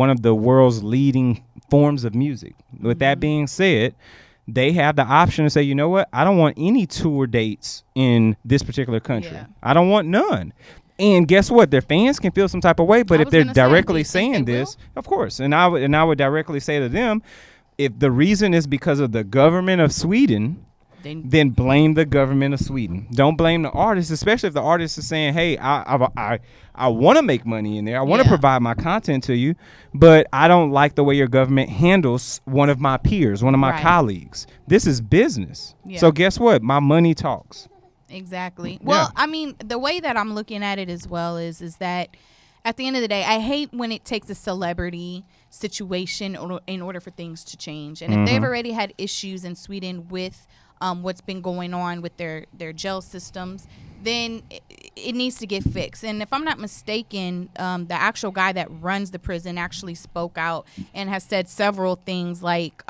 Speaker 1: of the world's leading forms of music. With that being said, they have the option to say, you know what? I don't want any tour dates in this particular country.
Speaker 2: Yeah.
Speaker 1: I don't want none. And guess what? Their fans can feel some type of way, but
Speaker 2: I
Speaker 1: if
Speaker 2: was
Speaker 1: they're
Speaker 2: gonna say, do
Speaker 1: directly
Speaker 2: you think
Speaker 1: saying
Speaker 2: they
Speaker 1: this, of course, and I would directly say to them, if the reason is because of the government of Sweden, then blame the government of Sweden. Don't blame the artist, especially if the artist is saying, hey, I want to make money in there. I want to provide my content to you, but I don't like the way your government handles one of my peers, one of my colleagues. This is business.
Speaker 2: Yeah.
Speaker 1: So guess what? My money talks.
Speaker 2: Exactly. Well, I mean, the way that I'm looking at it as well is that at the end of the day, I hate when it takes a celebrity situation in order for things to change. And if they've already had issues in Sweden with what's been going on with their jail systems, then it needs to get fixed. And if I'm not mistaken, the actual guy that runs the prison actually spoke out and has said several things like,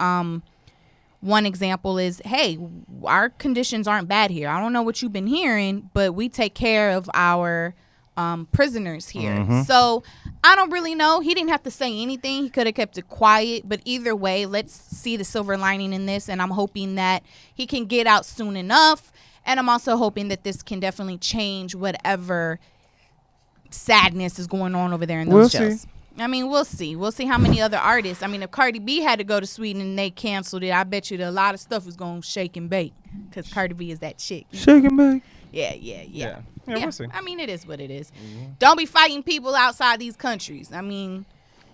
Speaker 2: one example is, hey, our conditions aren't bad here. I don't know what you've been hearing, but we take care of our prisoners here. So I don't really know. He didn't have to say anything. He could have kept it quiet. But either way, let's see the silver lining in this. And I'm hoping that he can get out soon enough. And I'm also hoping that this can definitely change whatever sadness is going on over there in those jails. I mean, we'll see. We'll see how many other artists. I mean, if Cardi B had to go to Sweden and they canceled it, I bet you that a lot of stuff was going to shake and bake because Cardi B is that chick.
Speaker 1: Shake and bake.
Speaker 2: Yeah,
Speaker 1: we'll see.
Speaker 2: I mean, it is what it is. Don't be fighting people outside these countries. I mean,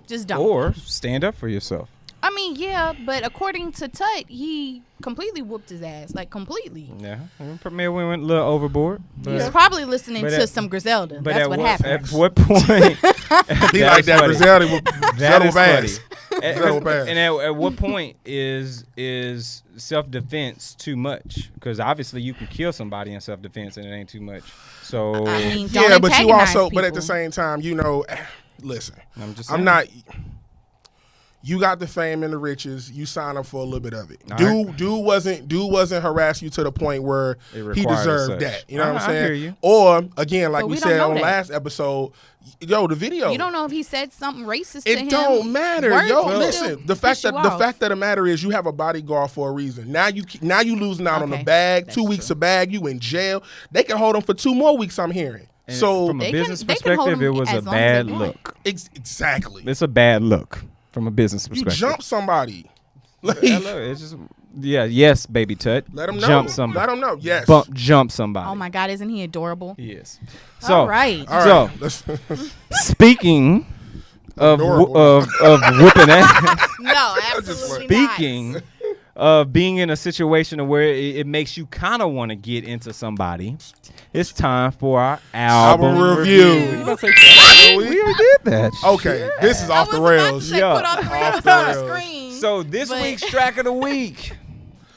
Speaker 2: just don't.
Speaker 1: Or stand up for yourself.
Speaker 2: I mean, yeah, but according to Tut, he completely whooped his ass. Like, completely.
Speaker 1: Yeah. Maybe we went a little overboard.
Speaker 2: He's probably listening to some Griselda. That's what happened.
Speaker 1: At what point?
Speaker 3: He like that Griselda with
Speaker 1: That is
Speaker 3: bass.
Speaker 1: And at what point is self-defense too much? Because obviously you can kill somebody in self-defense and it ain't too much. So
Speaker 2: I mean, don't
Speaker 3: yeah, but you also,
Speaker 2: people.
Speaker 3: but at the same time, you know, listen,
Speaker 1: I'm
Speaker 3: not. You got the fame and the riches. You sign up for a little bit of it. Dude wasn't harass you to the point where he deserved that. You know what I'm saying?
Speaker 1: I hear you.
Speaker 3: Or again, like we said on
Speaker 2: that.
Speaker 3: last episode, the video.
Speaker 2: You don't know if he said something racist to him.
Speaker 3: It don't matter,
Speaker 2: Words
Speaker 3: listen, the fact of the matter is, you have a bodyguard for a reason. Now you losing out on the bag. 2 weeks of bag. You in jail. They can hold him for 2 more weeks. I'm hearing.
Speaker 1: And
Speaker 3: so
Speaker 1: from a business perspective, it was a bad look.
Speaker 3: Exactly.
Speaker 1: It's a bad look. From a business perspective,
Speaker 3: you jump somebody.
Speaker 1: It's just yes, baby Tut.
Speaker 3: Let him know.
Speaker 1: Jump somebody.
Speaker 3: Let him know. Yes.
Speaker 1: Jump somebody.
Speaker 2: Oh my God, isn't he adorable?
Speaker 1: He is. So,
Speaker 2: all right.
Speaker 1: So, speaking of whooping ass.
Speaker 2: No, absolutely
Speaker 1: Speaking
Speaker 2: not.
Speaker 1: of being in a situation where it makes you kind of want to get into somebody, it's time for our album
Speaker 3: review.
Speaker 1: We already did that.
Speaker 3: Okay, this is off the rails.
Speaker 2: Put off the screen.
Speaker 1: So this week's track of the week,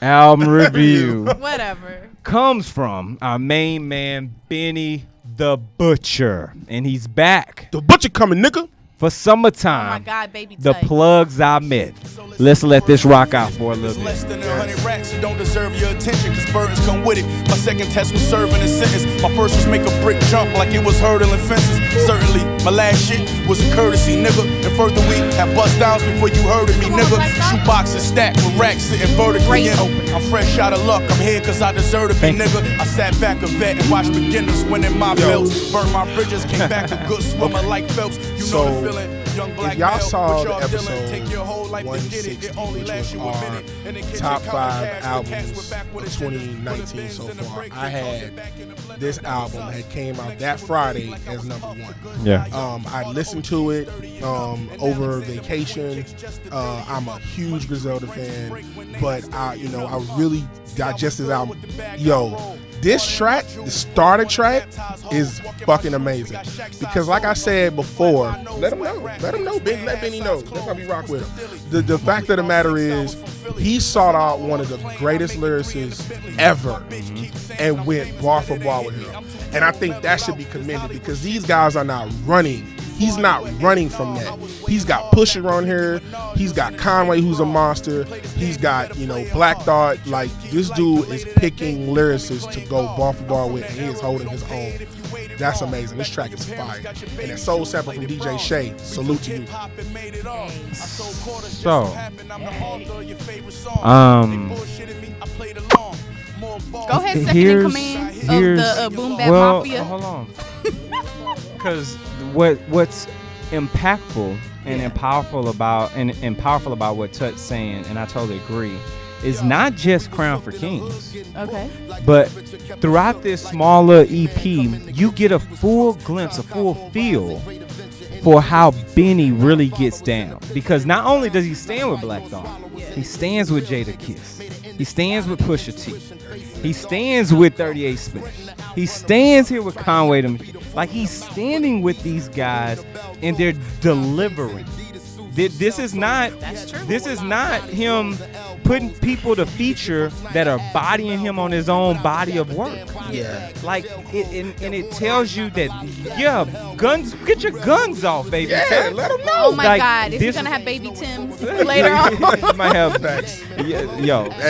Speaker 1: album review,
Speaker 2: whatever,
Speaker 1: comes from our main man Benny the Butcher, and he's back.
Speaker 3: The Butcher coming, nigga.
Speaker 1: For summertime.
Speaker 2: Oh my God, baby.
Speaker 1: The plugs I met. Let's let this rock out for a little bit.
Speaker 6: Less than 100 racks, you don't deserve your attention, cause burdens come with it. My second test was serving a sentence. My first was make a brick jump like it was hurdling fences. Certainly, my last shit was a courtesy, nigga. And further, we had bust downs before you heard of me, nigga. Shoe boxes stacked with racks sitting vertically in. I'm fresh out of luck, I'm here cause I deserve to be, nigga. I sat back a vet and watched beginners winning my belts. Burned my bridges, came back a good swimmer like Phelps. You know the feeling.
Speaker 3: If y'all saw the episode 160, which was our top 5 albums of 2019 so far, I had this album had came out that Friday as number 1.
Speaker 1: Yeah.
Speaker 3: I listened to it over vacation. I'm a huge Griselda fan, but I really digested this album. This track, the starter track, is fucking amazing. Because like I said before, let him know. Let Benny know. That's how we rock with him. The fact of the matter is, he sought out one of the greatest lyricists ever and went bar for bar with him. And I think that should be commended because these guys are not running. He's not running from that. He's got Pusha on here. He's got Conway, who's a monster. He's got, Black Thought. Like, this dude is picking lyricists to go bar for bar with, and he is holding his own. That's amazing. This track is fire. And it's soul sample from DJ Shay. Salute to you.
Speaker 1: So,
Speaker 2: go ahead, second in command of the Boom Bap Mafia.
Speaker 1: Hold on. Because what's impactful and powerful about what Tut's saying, and I totally agree, is not just Crown for Kings.
Speaker 2: Okay.
Speaker 1: But throughout this smaller EP, you get a full glimpse, a full feel for how Benny really gets down. Because not only does he stand with Black Thought, he stands with Jada Kiss. He stands with Pusha T. He stands with 38 Special. He stands here with Conway. Like, he's standing with these guys, and they're delivering. This is not him putting people to feature that are bodying him on his own body of work.
Speaker 3: Yeah.
Speaker 1: Like, it tells you that, guns, get your guns off, baby.
Speaker 3: Yeah, let them know.
Speaker 2: Oh my God, is he gonna have baby Tims later on?
Speaker 1: He might have
Speaker 3: Facts.
Speaker 1: Hey,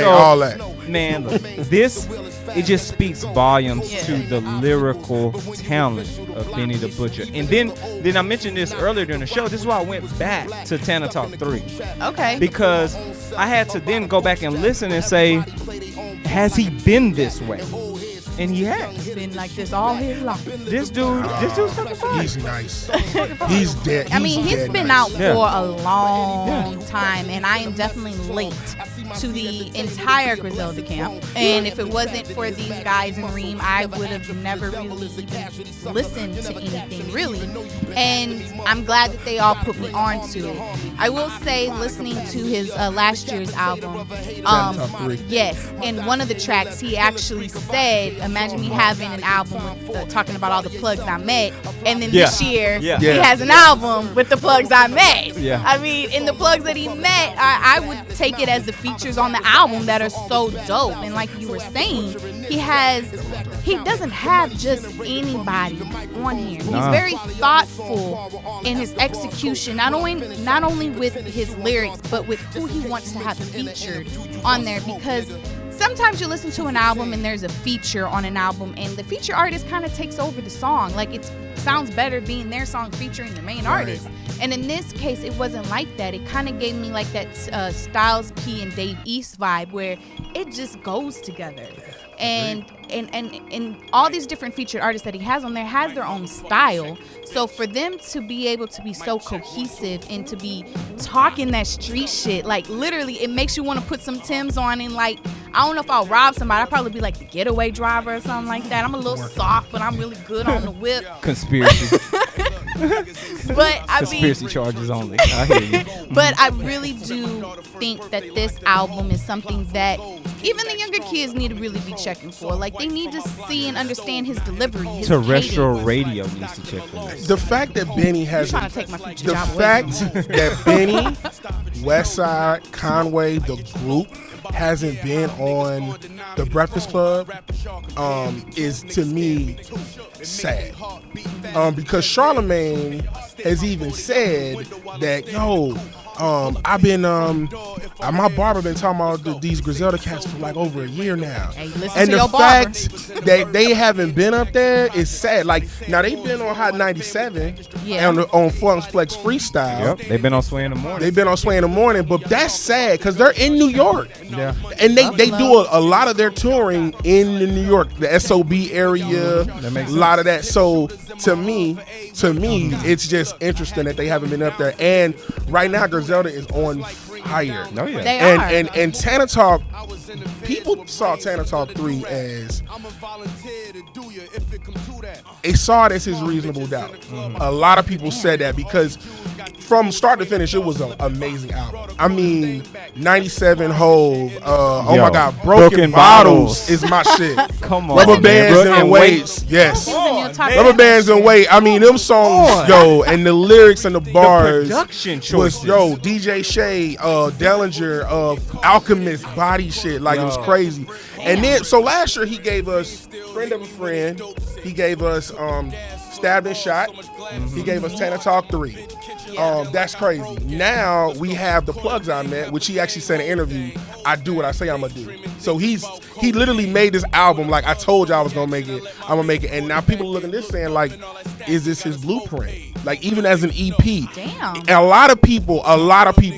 Speaker 3: all that.
Speaker 1: Man, look, it just speaks volumes to the lyrical talent of Benny the Butcher. And then I mentioned this earlier during the show. This is why I went back to Tana Talk 3.
Speaker 2: Okay.
Speaker 1: Because I had to then go back and listen and say, has he been this way? and he has.
Speaker 2: He's been like this all his life.
Speaker 1: This dude's fucking fine.
Speaker 3: He's nice. He's dead.
Speaker 2: I mean, he's
Speaker 3: dead
Speaker 2: been
Speaker 3: nice.
Speaker 2: out for a long time, and I am definitely late to the entire Griselda camp. And if it wasn't for these guys in Reem, I would have never really even listened to anything, really. And I'm glad that they all put me on to it. I will say, listening to his last year's album, yes, in one of the tracks, he actually said, imagine me having an album with talking about all the plugs I met, and then this year, he has an album with the plugs I met.
Speaker 1: Yeah.
Speaker 2: I mean, in the plugs that he met, I would take it as the features on the album that are so dope. And like you were saying, he doesn't have just anybody on here. He's very thoughtful in his execution, not only with his lyrics, but with who he wants to have featured on there. Because sometimes you listen to an album and there's a feature on an album, and the feature artist kind of takes over the song. Like, it sounds better being their song featuring the main artist. And in this case, it wasn't like that. It kind of gave me like that Styles P and Dave East vibe, where it just goes together. And all these different featured artists that he has on there has their own style. So for them to be able to be so cohesive and to be talking that street shit, like literally, it makes you want to put some Timbs on and like, I don't know if I'll rob somebody. I'll probably be like the getaway driver or something like that. I'm a little soft, but I'm really good on the whip.
Speaker 1: Conspiracy.
Speaker 2: But I
Speaker 1: Conspiracy charges only. I hear you.
Speaker 2: But I really do think that this album is something that even the younger kids need to really be checking for. Like, they need to see and understand his delivery. His
Speaker 1: Terrestrial radio needs to check for this.
Speaker 3: The fact that Benny has
Speaker 2: trying to take my future
Speaker 3: the
Speaker 2: job
Speaker 3: fact that Benny, Westside, Conway, the group hasn't been on the Breakfast Club is, to me, sad. Because Charlemagne has even said that, I've been my barber been talking about these Griselda cats for like over a year now.
Speaker 2: Hey, listen
Speaker 3: and
Speaker 2: to
Speaker 3: the
Speaker 2: your
Speaker 3: fact that they haven't been up there is sad. Like, now they've been on Hot 97 on Flex Freestyle.
Speaker 1: Yep, they've been on Sway in the Morning.
Speaker 3: But that's sad because they're in New York.
Speaker 1: Yeah.
Speaker 3: And they do a lot of their touring in New York, the SOB area, a lot of that. So to me, it's just interesting that they haven't been up there. And right now, Griselda is on fire.
Speaker 1: Oh, yeah.
Speaker 2: They are.
Speaker 3: And Tana Talk, people saw Tana Talk 3 as, they saw it as his Reasonable Doubt. A lot of people said that because from start to finish, it was an amazing album. I mean, 97 Hove, my God, Broken Bottles is my shit.
Speaker 1: Come on,
Speaker 3: Rubber Bands
Speaker 1: man.
Speaker 3: and Weights, yes.
Speaker 2: Rubber
Speaker 3: Rubber Bands and Weight. I mean, them songs, and the lyrics and the bars.
Speaker 1: The production choices.
Speaker 3: Was, DJ Shay, Dellinger, Alchemist, body shit. Like, it was crazy. And then, so last year, he gave us Friend of a Friend. He gave us Stabbed and Shot. He gave us Tana Talk 3. That's crazy. Now we have the plugs I met, which he actually said in an interview, I do what I say I'm gonna do. So he literally made this album like, I told you I was gonna make it, I'm gonna make it. And now people are looking at this saying like, is this his blueprint? Like, even as an EP.
Speaker 2: Damn.
Speaker 3: And a lot of people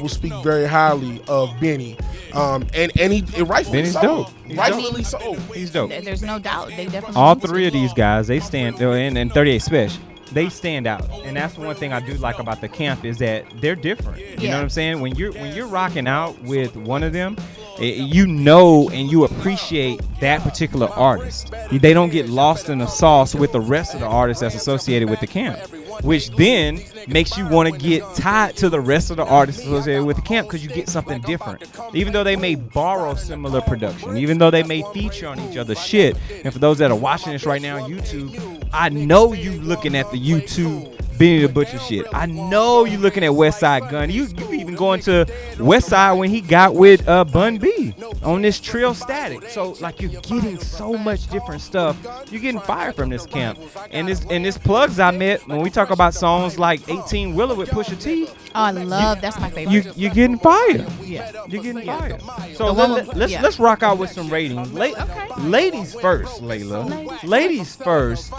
Speaker 3: speak very highly of Benny. And he rightfully
Speaker 1: Benny's
Speaker 3: so.
Speaker 1: dope.
Speaker 3: Rightfully so.
Speaker 1: He's dope.
Speaker 2: There's no doubt. They definitely
Speaker 1: All
Speaker 2: need to.
Speaker 1: three of these guys, they stand, and 38 Special, they stand out. And that's the one thing I do like about the camp is that they're different. You know what I'm saying? When you're rocking out with one of them, you know and you appreciate that particular artist. They don't get lost in the sauce with the rest of the artists that's associated with the camp, which then makes you want to get tied to the rest of the artists associated with the camp because you get something different. Even though they may borrow similar production, even though they may feature on each other's shit. And for those that are watching this right now on YouTube, I know you looking at the YouTube Benny the Butcher shit. I know you looking at Westside Gun. You even going to Westside when he got with Bun B on this Trill Static. So like, you're getting so much different stuff. You're getting fire from this camp. And this plugs I met when we talk about songs like 18 Wheeler with Pusha T.
Speaker 2: Oh, I love. That's my favorite.
Speaker 1: You're getting fire.
Speaker 2: Yeah.
Speaker 1: You're getting fire. So let's rock out with some ratings. Ladies first, Layla. Ladies first.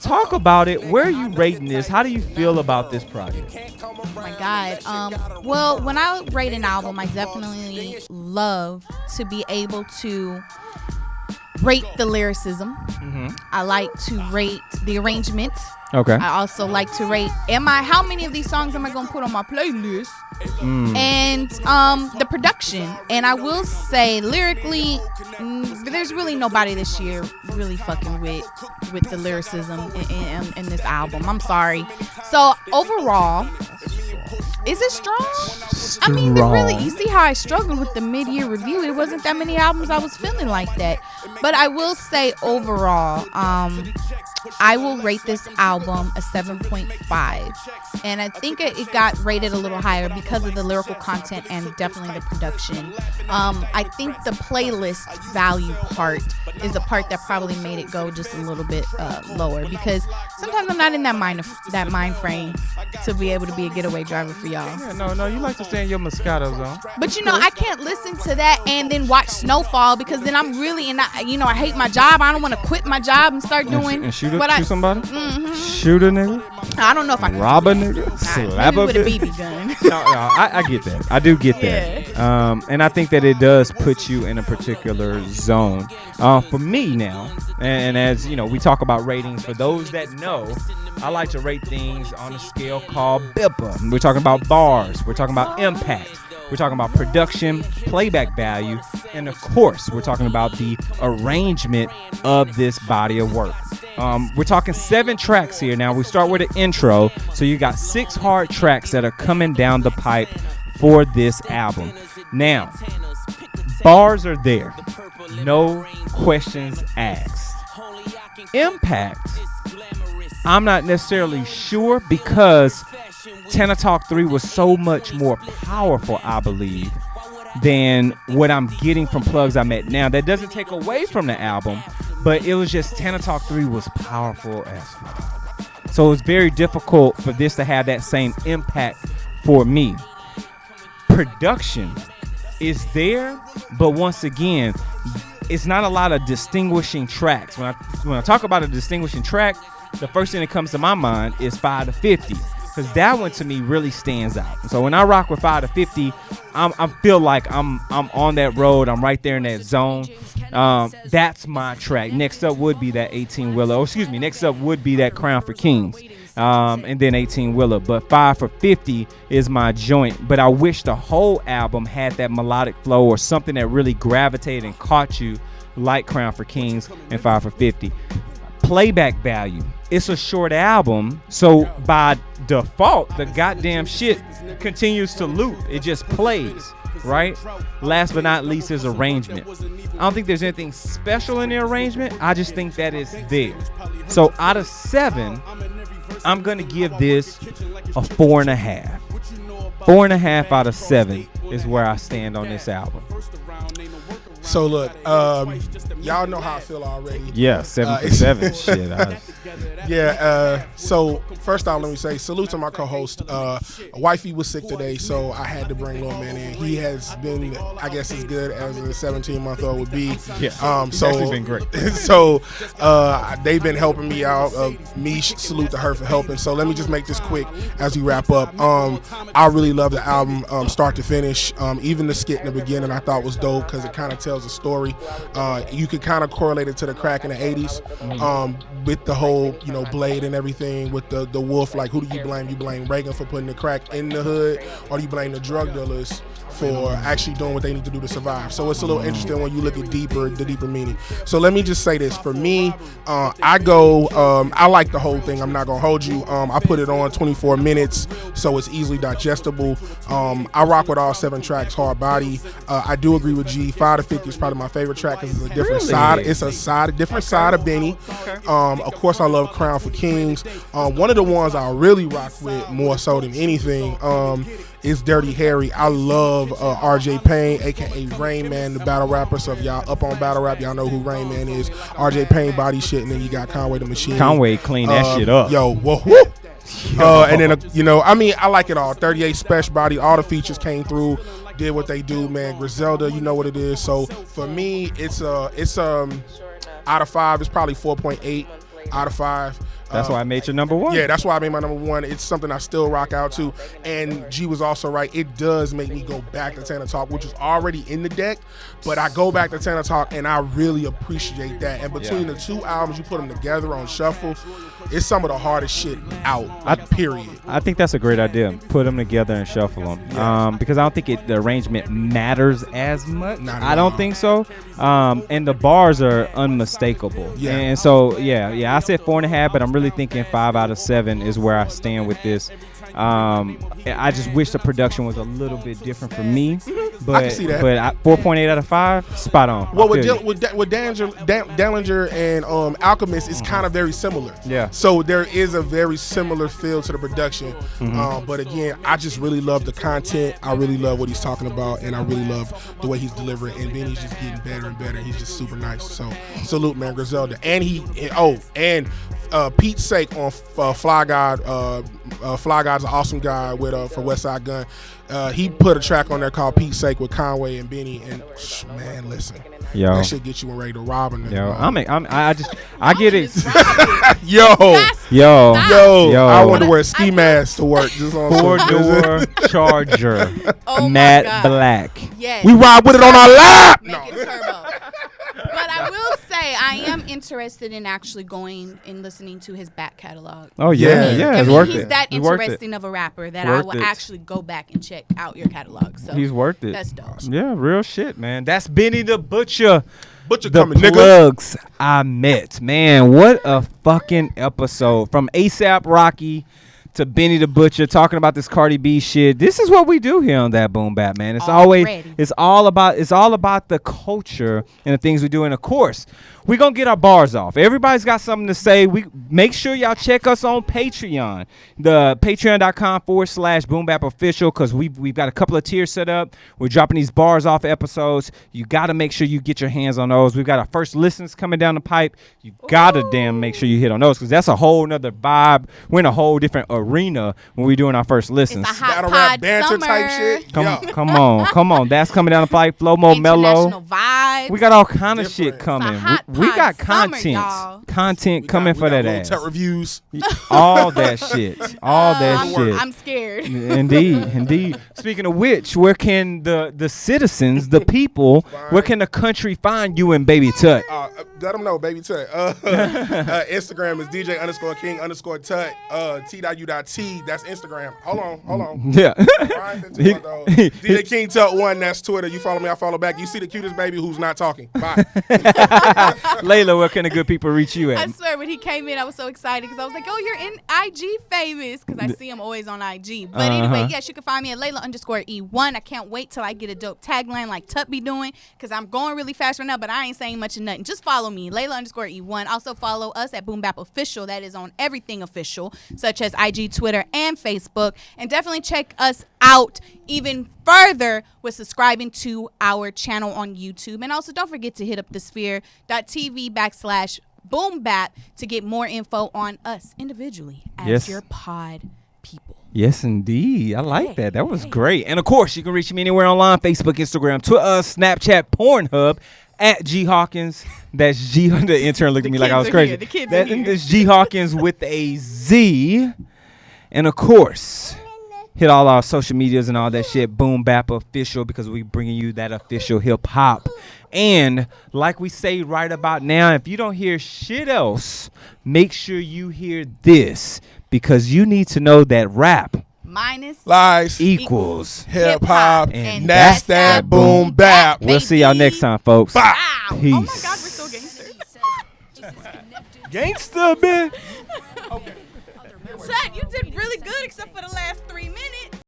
Speaker 1: Talk about it. Where are you rating this? How do you feel about this project?
Speaker 2: Oh my God. Well, when I rate an album, I definitely love to be able to rate the lyricism. I like to rate the arrangement.
Speaker 1: Okay.
Speaker 2: I also like to rate how many of these songs am I gonna put on my playlist? And the production. And I will say lyrically, there's really nobody this year really fucking with the lyricism in this album. I'm sorry. So overall, is it strong? I mean, really, you see how I struggled with the mid-year review. It wasn't that many albums I was feeling like that. But I will say overall, I will rate this album a 7.5. And I think it got rated a little higher because of the lyrical content and definitely the production. I think the playlist value part is the part that probably made it go just a little bit lower, because sometimes I'm not in that mind frame to be able to be a getaway driver for y'all.
Speaker 1: Yeah, no, you like to stay in your Moscato zone.
Speaker 2: But I can't listen to that and then watch Snowfall, because then I'm really I hate my job. I don't want to quit my job and start doing
Speaker 1: and shoot somebody. Shoot a nigga.
Speaker 2: I don't know if I can
Speaker 1: rob a nigga. Slap
Speaker 2: with a
Speaker 1: bitch.
Speaker 2: BB gun.
Speaker 1: No, I get that. I do get that.
Speaker 2: Yeah.
Speaker 1: And I think that it does put you in a particular zone. For me now, and as you know, we talk about ratings. For those that know, I like to rate things on a scale called BIPA. We're talking about bars. We're talking about impact. We're talking about production, playback value, and of course, we're talking about the arrangement of this body of work. We're talking 7 tracks here. Now, we start with an intro, so you got 6 hard tracks that are coming down the pipe for this album. Now, bars are there. No questions asked. Impact, I'm not necessarily sure, because Tana Talk 3 was so much more powerful, I believe, than what I'm getting from Plugs I'm At Now. That doesn't take away from the album, but it was just Tana Talk 3 was powerful as fuck. So it was very difficult for this to have that same impact for me. Production is there, but once again, it's not a lot of distinguishing tracks. When I talk about a distinguishing track, the first thing that comes to my mind is 5 to 50. Because that one to me really stands out. So when I rock with 5 to 50, I feel like I'm on that road. I'm right there in that zone. That's my track. Next up would be that 18-wheeler. Oh, excuse me. Next up would be that Crown for Kings. And then 18-wheeler. But 5 for 50 is my joint. But I wish the whole album had that melodic flow or something that really gravitated and caught you like Crown for Kings and 5 for 50. Playback value. It's a short album, so by default, the goddamn shit continues to loop. It just plays, right? Last but not least is arrangement. I don't think there's anything special in the arrangement. I just think that it's there. So out of 7, I'm going to give this a 4.5. 4.5 out of 7 is where I stand on this album.
Speaker 3: So look, y'all know how I feel already.
Speaker 1: Yeah, 7 for 7. Shit.
Speaker 3: So first off, let me say salute to my co-host. Wifey was sick today, so I had to bring Lil Man in. He has been, I guess, as good as a 17-month-old would be.
Speaker 1: Yeah.
Speaker 3: So
Speaker 1: actually been great.
Speaker 3: So they've been helping me out. Salute to her for helping. So let me just make this quick as we wrap up. I really love the album, start to finish. Even the skit in the beginning I thought was dope because it kind of tells a story. You could kind of correlate it to the crack in the 80s with the whole, Blade and everything with the wolf. Like, who do you blame? You blame Reagan for putting the crack in the hood, or do you blame the drug dealers for actually doing what they need to do to survive? So it's a little interesting when you look at the deeper meaning. So let me just say this. For me, I like the whole thing. I'm not going to hold you. I put it on 24 minutes, so it's easily digestible. I rock with all 7 tracks, hard body. I do agree with G. 5 to 50 is probably my favorite track because it's a different side. It's a different side of Benny. Of course, I love Crown for Kings. One of the ones I really rock with more so than anything is Dirty Harry. I love RJ Payne, aka Rain Man, the battle rapper. So if y'all up on battle rap, y'all know who Rain Man is. RJ Payne body shit, and then you got Conway the Machine.
Speaker 1: Conway clean that shit up.
Speaker 3: Yo, whoa. And then I like it all. 38 Special Body, all the features came through, did what they do, man. Griselda, you know what it is. So for me, it's out of 5, it's probably 4.8 out of 5.
Speaker 1: That's why I made your number one.
Speaker 3: Yeah, that's why I made my number one. It's something I still rock out to. And G was also right. It does make me go back to Tana Talk, which is already in the deck. But I go back to Tana Talk, and I really appreciate that. And between the two albums, you put them together on shuffle, it's some of the hardest shit out, period.
Speaker 1: I think that's a great idea. Put them together and shuffle them. Yeah. Because I don't think the arrangement matters as much. I don't think so. And the bars are unmistakable. Yeah. And so, I said 4.5, but I'm really thinking 5 out of 7 is where I stand with this. I just wish the production was a little bit different for me, but I can see that. But 4.8 out of 5, spot on.
Speaker 3: Well, with Dallinger and Alchemist, it's kind of very similar.
Speaker 1: Yeah.
Speaker 3: So there is a very similar feel to the production. But again, I just really love the content. I really love what he's talking about, and I really love the way he's delivering. And Benny's just getting better and better. He's just super nice. So salute, man, Griselda. And Pete's sake on Fly God. Fly God's an awesome guy with for Westside Gun. He put a track on there called Pete's Sake with Conway and Benny, and man, listen, that shit get you ready to rob him.
Speaker 1: Yo, I get it.
Speaker 3: Yo, I want to wear a ski mask to work. Just on
Speaker 1: 4-door Charger, matte black.
Speaker 2: Yes.
Speaker 3: We ride with it on our lap.
Speaker 2: Make it turbo. But I will say I am interested in actually going and listening to his back catalog.
Speaker 1: Oh yeah, it's worth it.
Speaker 2: He's that interesting of a rapper that I will actually go back and check out your catalog. So
Speaker 1: he's worth it.
Speaker 2: That's dope.
Speaker 1: Yeah, real shit, man. That's Benny the Butcher.
Speaker 3: The
Speaker 1: coming, plugs nigga. I met, man. What a fucking episode from ASAP Rocky to Benny the Butcher talking about this Cardi B shit. This is what we do here on That Boom Bap, man. It's all about the culture and the things we do. And of course, we're gonna get our bars off. Everybody's got something to say. We make sure y'all check us on Patreon, the patreon.com/Boom Bap Official, because we've got a couple of tiers set up. We're dropping these bars off episodes. You gotta make sure you get your hands on those. We've got our first listens coming down the pipe. You gotta damn make sure you hit on those, because that's a whole nother vibe. We're in a whole different arena when we're doing our first listens.
Speaker 2: It's a hot pod
Speaker 3: banter
Speaker 2: summer.
Speaker 3: Type shit.
Speaker 1: Come on. That's coming down the pipe. Flow Mo Mellow.
Speaker 2: Vibes.
Speaker 1: We got all kind of shit coming. We got content coming for that ass.
Speaker 3: Reviews.
Speaker 1: All that shit. Shit.
Speaker 2: I'm scared.
Speaker 1: Indeed. Speaking of which, where can the citizens, the people, where can the country find you and Baby Tut?
Speaker 3: Let them know, Baby Tut. Instagram is DJ_King_Tut. T.U.T. That's Instagram. Hold on.
Speaker 1: Yeah.
Speaker 3: DJ King Tut 1. That's Twitter. You follow me, I follow back. You see the cutest baby who's not talking. Bye.
Speaker 1: Layla, where can the good people reach you at?
Speaker 2: I swear, when he came in, I was so excited because I was like, oh, you're in IG famous, because I see him always on IG. But anyway, yes, you can find me at Layla_E1. I can't wait till I get a dope tagline like Tut be doing, because I'm going really fast right now, but I ain't saying much of nothing. Just follow me, Layla_E1. Also follow us at Boom Bap Official. That is on everything official, such as IG, Twitter, and Facebook. And definitely check us out even further with subscribing to our channel on YouTube. And also don't forget to hit up thesphere.tv/Boom Bap to get more info on us individually as your pod people.
Speaker 1: Yes, indeed. I like that. That was great. And of course, you can reach me anywhere online: Facebook, Instagram, Twitter, Snapchat, Pornhub, at G Hawkins. That's G. The intern looked at me like I was crazy. That's G Hawkins with a Z. And of course, hit all our social medias and all that shit. Boom Bap Official, because we bringing you that official hip hop. And like we say right about now, if you don't hear shit else, make sure you hear this, because you need to know that rap
Speaker 2: minus
Speaker 3: lies
Speaker 1: equals
Speaker 3: hip hop, and that's that boom bap.
Speaker 1: We'll see y'all next time, folks.
Speaker 2: Wow.
Speaker 1: Peace.
Speaker 2: Oh my God, we're so gangster.
Speaker 1: Gangsta, man.
Speaker 2: Okay. Tut, you did really good except for the last 3 minutes.